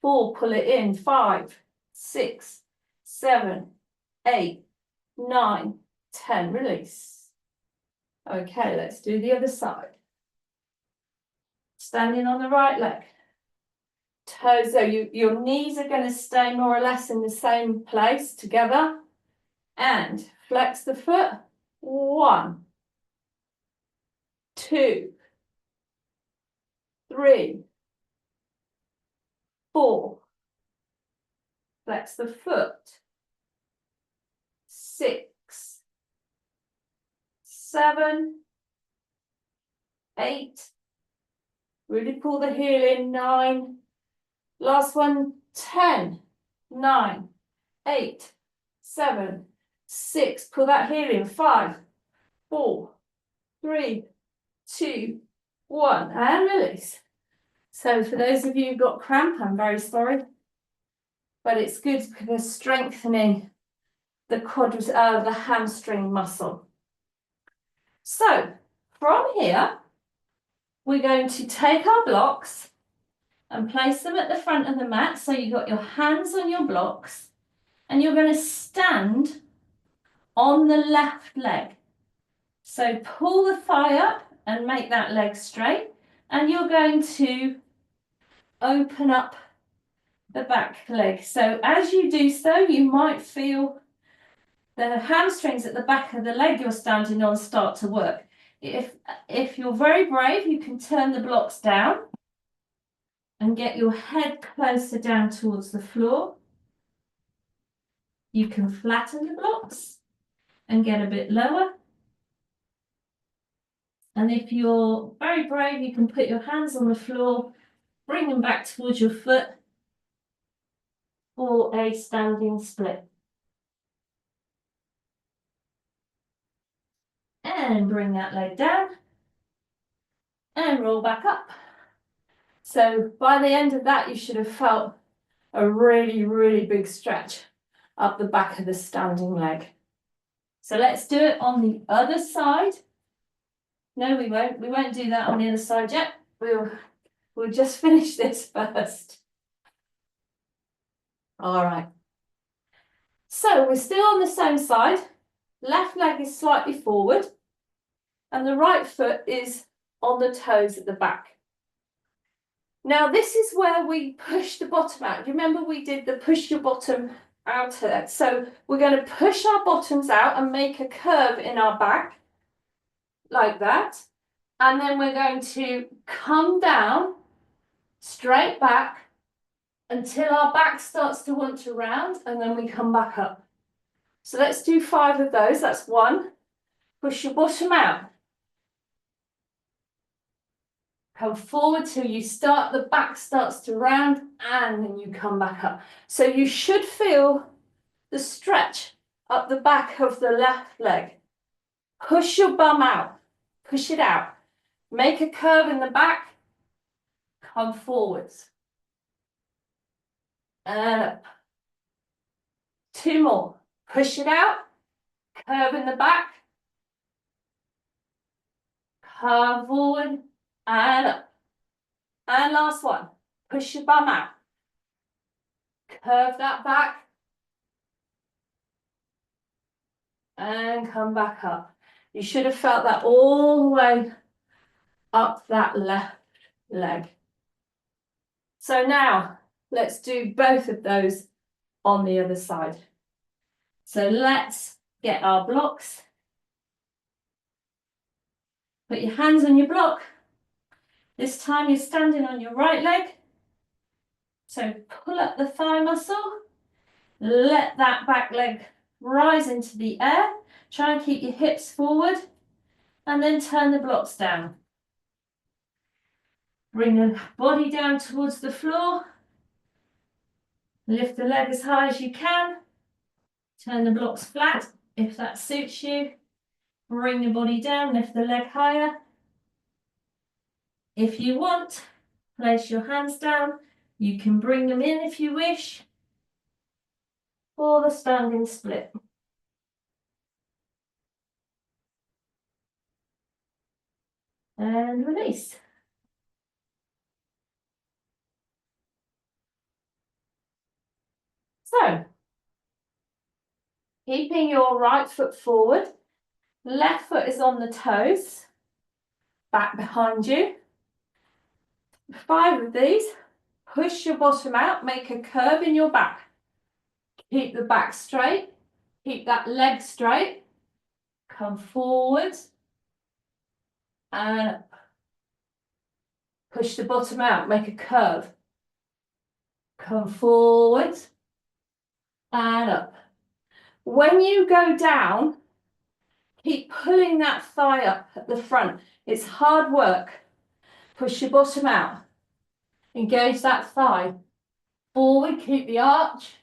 4, pull it in, 5, 6, 7, 8, 9, 10, release. Okay, let's do the other side. Standing on the right leg. Toes, so your knees are going to stay more or less in the same place together. And flex the foot. 1, 2, 3, 4. Flex the foot. 6, 7, 8. Really pull the heel in. 9. Last one, 10, 9, 8, 7, 6. Pull that heel in. 5, 4, 3, 2, 1. And release. So for those of you who've got cramp, I'm very sorry. But it's good for strengthening the the hamstring muscle. So from here, we're going to take our blocks and place them at the front of the mat. So you've got your hands on your blocks and you're going to stand on the left leg. So pull the thigh up and make that leg straight, and you're going to open up the back leg. So as you do so, you might feel the hamstrings at the back of the leg you're standing on start to work. If you're very brave, you can turn the blocks down and get your head closer down towards the floor. You can flatten the blocks and get a bit lower. And if you're very brave, you can put your hands on the floor, bring them back towards your foot for a standing split. And bring that leg down and roll back up. So by the end of that, you should have felt a really, really big stretch up the back of the standing leg. So let's do it on the other side. No, we won't. We won't do that on the other side yet. We'll just finish this first. All right. So we're still on the same side. Left leg is slightly forward and the right foot is on the toes at the back. Now this is where we push the bottom out. You remember we did the push your bottom out there. So we're going to push our bottoms out and make a curve in our back like that. And then we're going to come down straight back until our back starts to want to round, and then we come back up. So let's do 5 of those. That's 1. Push your bottom out. Come forward till you start, the back starts to round, and then you come back up. So you should feel the stretch up the back of the left leg. Push your bum out. Push it out. Make a curve in the back. Come forwards. And up. 2 more. Push it out. Curve in the back. Curve forward. And up. And last one. Push your bum out. Curve that back. And come back up. You should have felt that all the way up that left leg. So now let's do both of those on the other side. So let's get our blocks. Put your hands on your block. This time you're standing on your right leg. So pull up the thigh muscle. Let that back leg rise into the air. Try and keep your hips forward. And then turn the blocks down. Bring the body down towards the floor. Lift the leg as high as you can. Turn the blocks flat if that suits you. Bring the body down, lift the leg higher. If you want, place your hands down. You can bring them in if you wish. For the standing split. And release. So, keeping your right foot forward, left foot is on the toes, back behind you. 5 of these. Push your bottom out, make a curve in your back. Keep the back straight, keep that leg straight. Come forward and up. Push the bottom out, make a curve. Come forward and up. When you go down, keep pulling that thigh up at the front. It's hard work. Push your bottom out. Engage that thigh. Forward, keep the arch,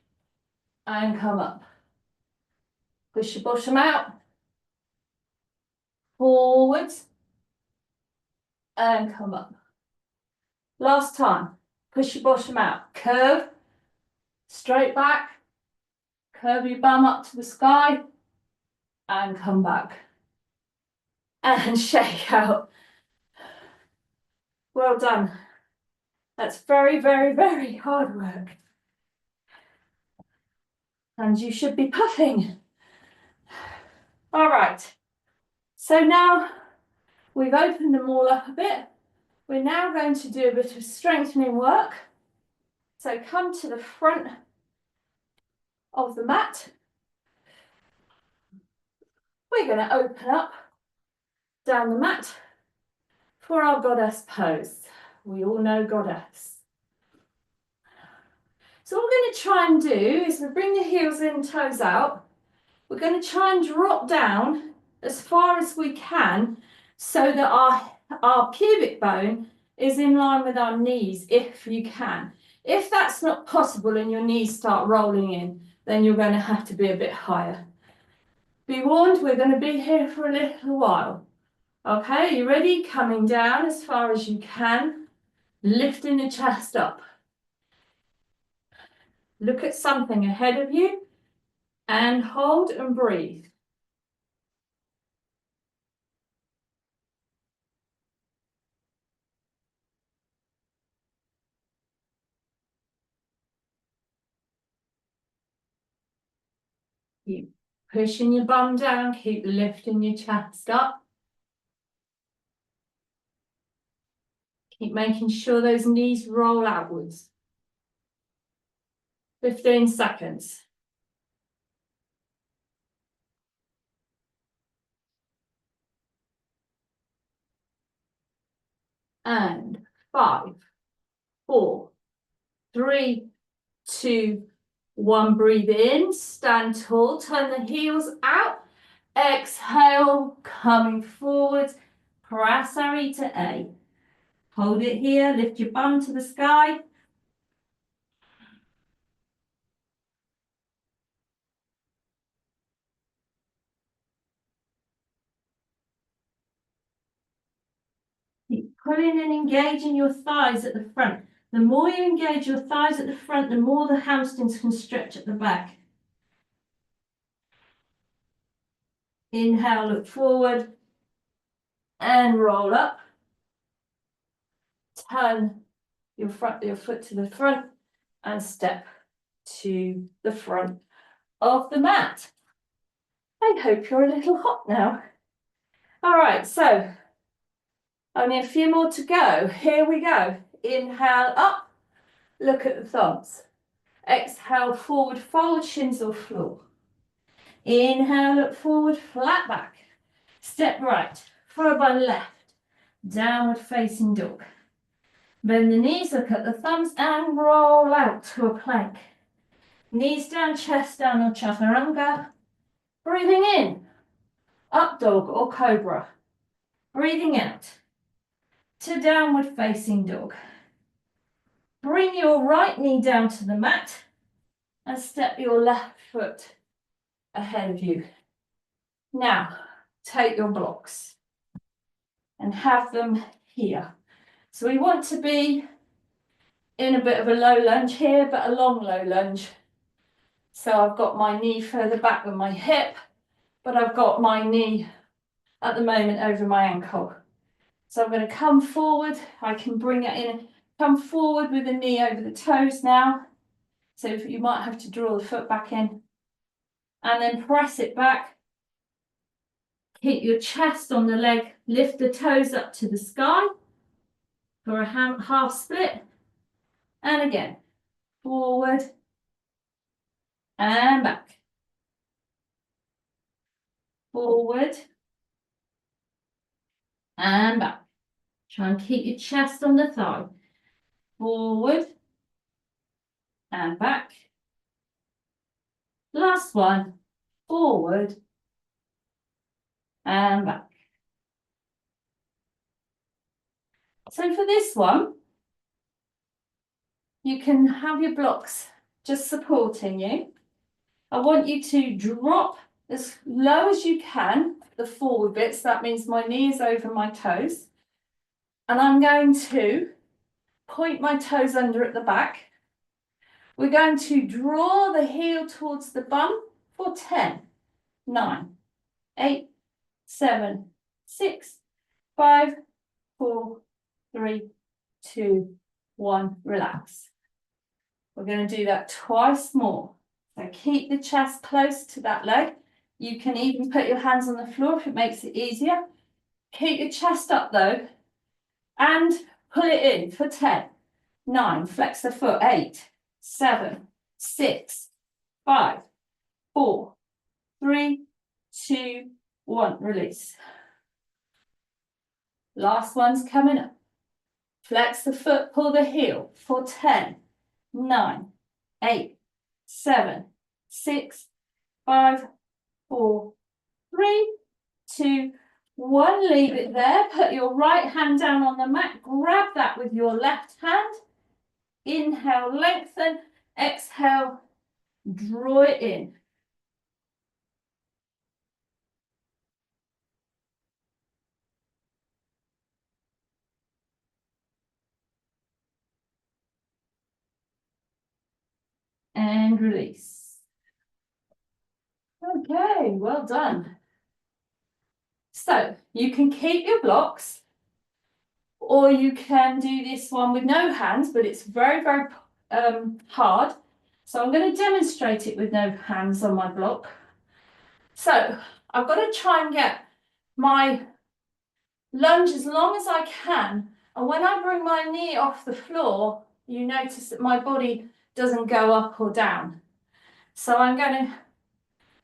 and come up. Push your bottom out. Forwards, and come up. Last time. Push your bottom out. Curve, straight back. Curve your bum up to the sky, and come back. And shake out. Well done. That's very, very, very hard work. And you should be puffing. All right. So now we've opened them all up a bit. We're now going to do a bit of strengthening work. So come to the front of the mat. We're going to open up down the mat for our goddess pose. We all know goddess. So what we're going to try and do is we bring the heels in, toes out. We're going to try and drop down as far as we can so that our pubic bone is in line with our knees if you can. If that's not possible and your knees start rolling in, then you're going to have to be a bit higher. Be warned, we're going to be here for a little while. Okay, are you ready? Coming down as far as you can, lifting the chest up. Look at something ahead of you and hold and breathe. Keep pushing your bum down, keep lifting your chest up. Keep making sure those knees roll outwards. 15 seconds. And 5, 4, 3, 2, 1. Breathe in, stand tall, turn the heels out. Exhale, coming forward, Prasarita A. Hold it here, lift your bum to the sky. Keep pulling and engaging your thighs at the front. The more you engage your thighs at the front, the more the hamstrings can stretch at the back. Inhale, look forward and roll up. Turn your foot to the front and step to the front of the mat. I hope you're a little hot now. All right, so only a few more to go. Here we go. Inhale up, look at the thumbs. Exhale, forward fold, shins or floor. Inhale, look forward, flat back. Step right, followed by left. Downward facing dog. Bend the knees, look at the thumbs and roll out to a plank. Knees down, chest down or chaturanga. Breathing in, up dog or cobra. Breathing out to downward facing dog. Bring your right knee down to the mat and step your left foot ahead of you. Now, take your blocks and have them here. So we want to be in a bit of a low lunge here, but a long low lunge. So I've got my knee further back than my hip, but I've got my knee at the moment over my ankle. So I'm going to come forward. I can bring it in, come forward with the knee over the toes now. So you might have to draw the foot back in and then press it back. Keep your chest on the leg, lift the toes up to the sky for a half split. And again, forward and back. Forward and back. Try and keep your chest on the thigh. Forward and back. Last one. Forward and back. So for this one, you can have your blocks just supporting you. I want you to drop as low as you can, the forward bits. That means my knee is over my toes. And I'm going to point my toes under at the back. We're going to draw the heel towards the bum for 10, 9, 8, 7, 6, 5, 4, 3, 2, 1. Relax. We're going to do that twice more. So keep the chest close to that leg. You can even put your hands on the floor if it makes it easier. Keep your chest up though, and pull it in for 10, 9, flex the foot, 8, 7, 6, 5, 4, 3, 2, 1, release. Last one's coming up. Flex the foot, pull the heel for 10, 9, 8, 7, 6, 5, 4, 3, 2, 1. Leave it there. Put your right hand down on the mat. Grab that with your left hand. Inhale, lengthen. Exhale, draw it in. And release. Okay, well done. So you can keep your blocks, or you can do this one with no hands, but it's very, very hard. So I'm going to demonstrate it with no hands on my block. So I've got to try and get my lunge as long as I can. And when I bring my knee off the floor, you notice that my body doesn't go up or down. So I'm going to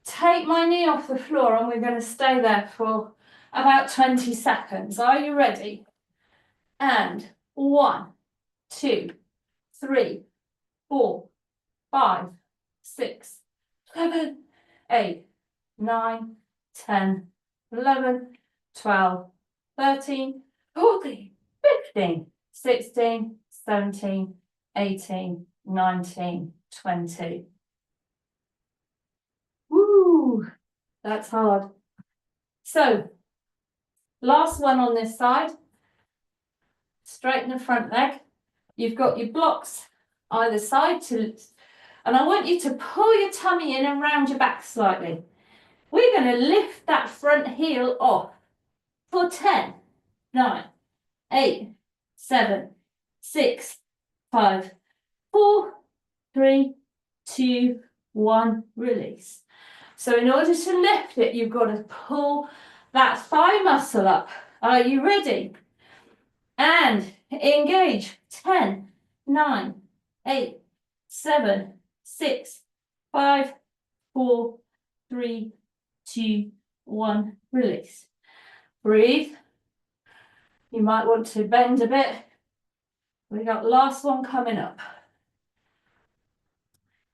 take my knee off the floor and we're going to stay there for about 20 seconds. Are you ready? And 1, 2, 3, 4, 5, 6, 7, 8, 9, 10, 11, 12, 13, 14, 15, 16, 17, 18, 19, 20. Woo, that's hard. So, last one on this side. Straighten the front leg. You've got your blocks either side and I want you to pull your tummy in and round your back slightly. We're going to lift that front heel off for 10, 9, 8, 7, 6, 5, 4, 3, 2, 1, release. So in order to lift it, you've got to pull that thigh muscle up. Are you ready? And engage. 10, 9, 8, 7, 6, 5, 4, 3, 2, 1, release. Breathe. You might want to bend a bit. We got last one coming up.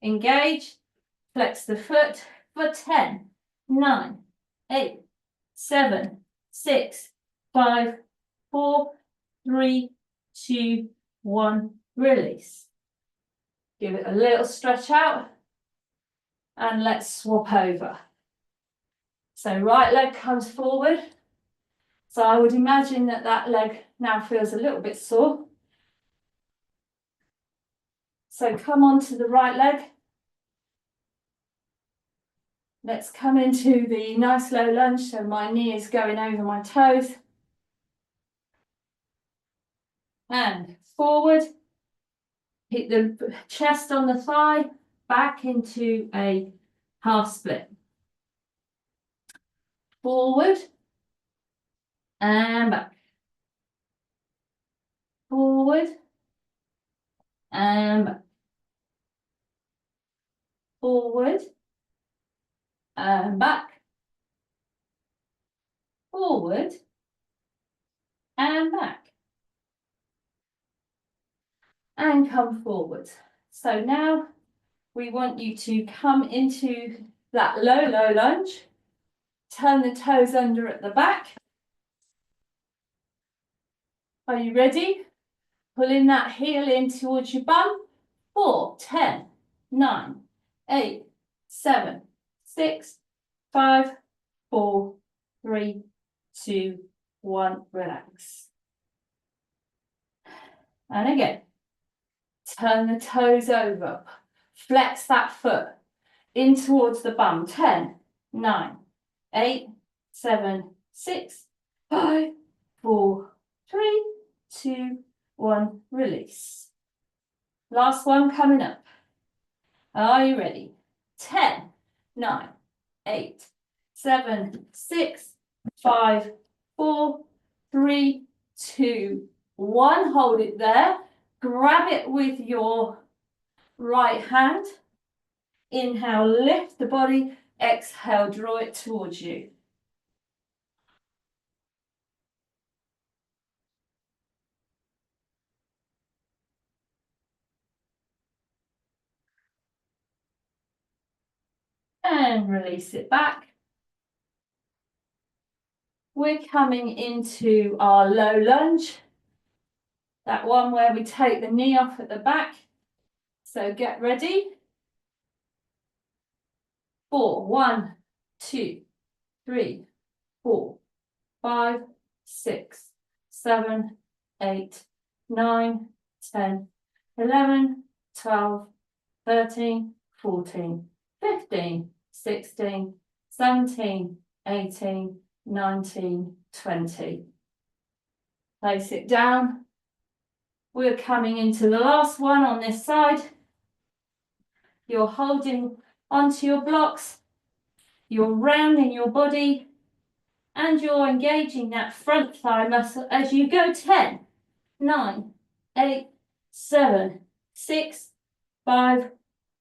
Engage. Flex the foot for 10, 9, 8, 7, 6, 5, 4, 3, 2, 1, release. Give it a little stretch out and let's swap over. So right leg comes forward. So I would imagine that that leg now feels a little bit sore. So come on to the right leg. Let's come into the nice low lunge, so my knee is going over my toes. And forward. Hit the chest on the thigh, back into a half split. Forward. And back. Forward. And back. Forward. And back. Forward. And back. And come forward. So now we want you to come into that low, low lunge. Turn the toes under at the back. Are you ready? Pulling that heel in towards your bum. 4, 10, 9, 8, 7, 6, 5, 4, 3, 2, 1. Relax. And again. Turn the toes over. Flex that foot in towards the bum. 10, 9, 8, 7, 6, 5, 4, 3, 2, 1. Release. Last one coming up. Are you ready? 10, 9, 8, 7, 6, 5, 4, 3, 2, 1. Hold it there. Grab it with your right hand. Inhale, lift the body. Exhale, draw it towards you. And release it back. We're coming into our low lunge. That one where we take the knee off at the back. So get ready. 4, 1, 2, 3, 4, 5, 6, 7, 8, 9, 10, 11, 12, 13, 14, 15, 16, 17, 18, 19, 20. Place it down. We're coming into the last one on this side. You're holding onto your blocks. You're rounding your body and you're engaging that front thigh muscle as you go. 10, 9, 8, 7, 6, 5,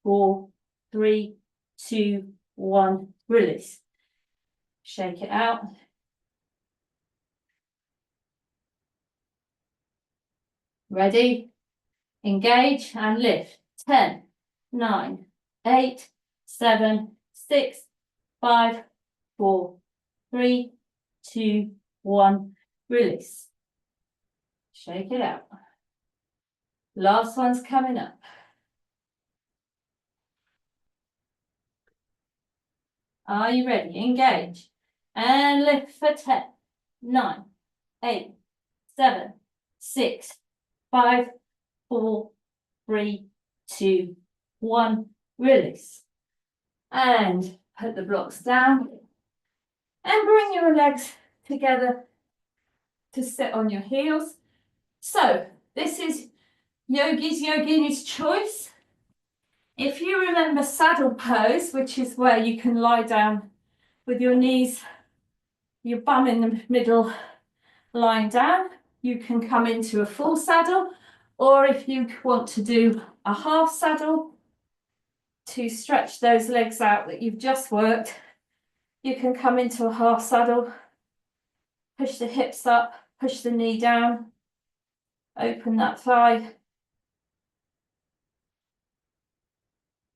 4, 3, 2, 1. Release. Shake it out. Ready? Engage and lift. 10, 9, 8, 7, 6, 5, 4, 3, 2, 1. Release. Shake it out. Last one's coming up. Are you ready? Engage. And lift for 10, 9, 8, 7, 6, 5, 4, 3, 2, 1. Release. And put the blocks down. And bring your legs together to sit on your heels. So this is yogini's choice. If you remember saddle pose, which is where you can lie down with your knees, your bum in the middle, lying down, you can come into a full saddle, or if you want to do a half saddle to stretch those legs out that you've just worked, you can come into a half saddle, push the hips up, push the knee down, open that thigh,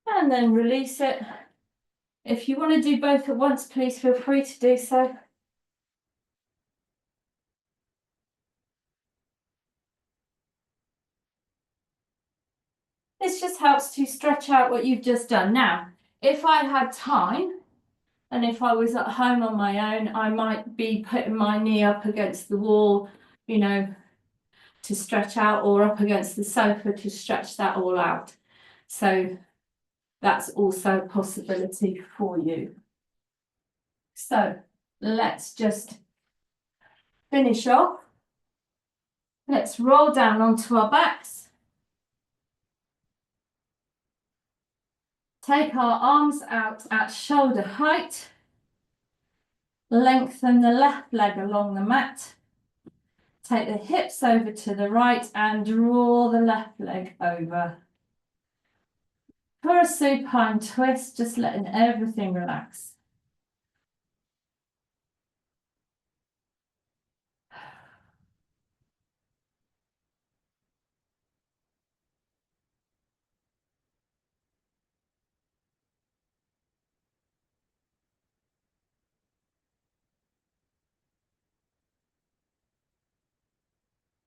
and then release it. If you want to do both at once, please feel free to do so. This just helps to stretch out what you've just done. Now, if I had time, and if I was at home on my own, I might be putting my knee up against the wall, you know, to stretch out, or up against the sofa to stretch that all out. So that's also a possibility for you. So let's just finish off. Let's roll down onto our backs. Take our arms out at shoulder height. Lengthen the left leg along the mat. Take the hips over to the right and draw the left leg over. For a supine twist, just letting everything relax.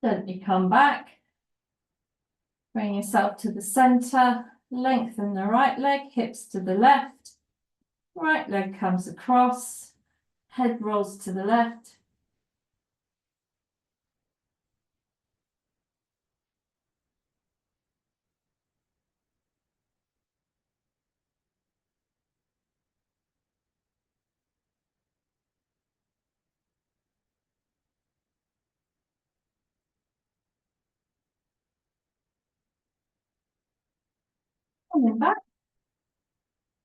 Gently come back. Bring yourself to the center. Lengthen the right leg, hips to the left. Right leg comes across. Head rolls to the left. Coming back.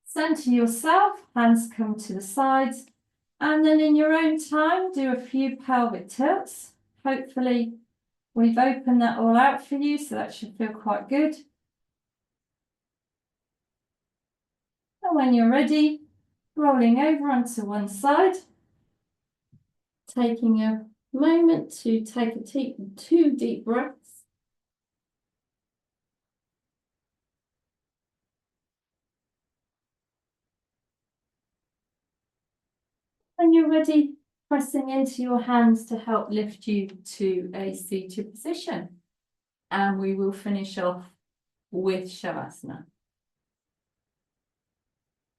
Center yourself, hands come to the sides, and then in your own time, do a few pelvic tilts. Hopefully, we've opened that all out for you, so that should feel quite good. And when you're ready, rolling over onto one side, taking a moment to take two deep breaths. When you're ready, pressing into your hands to help lift you to a seated position. And we will finish off with Shavasana.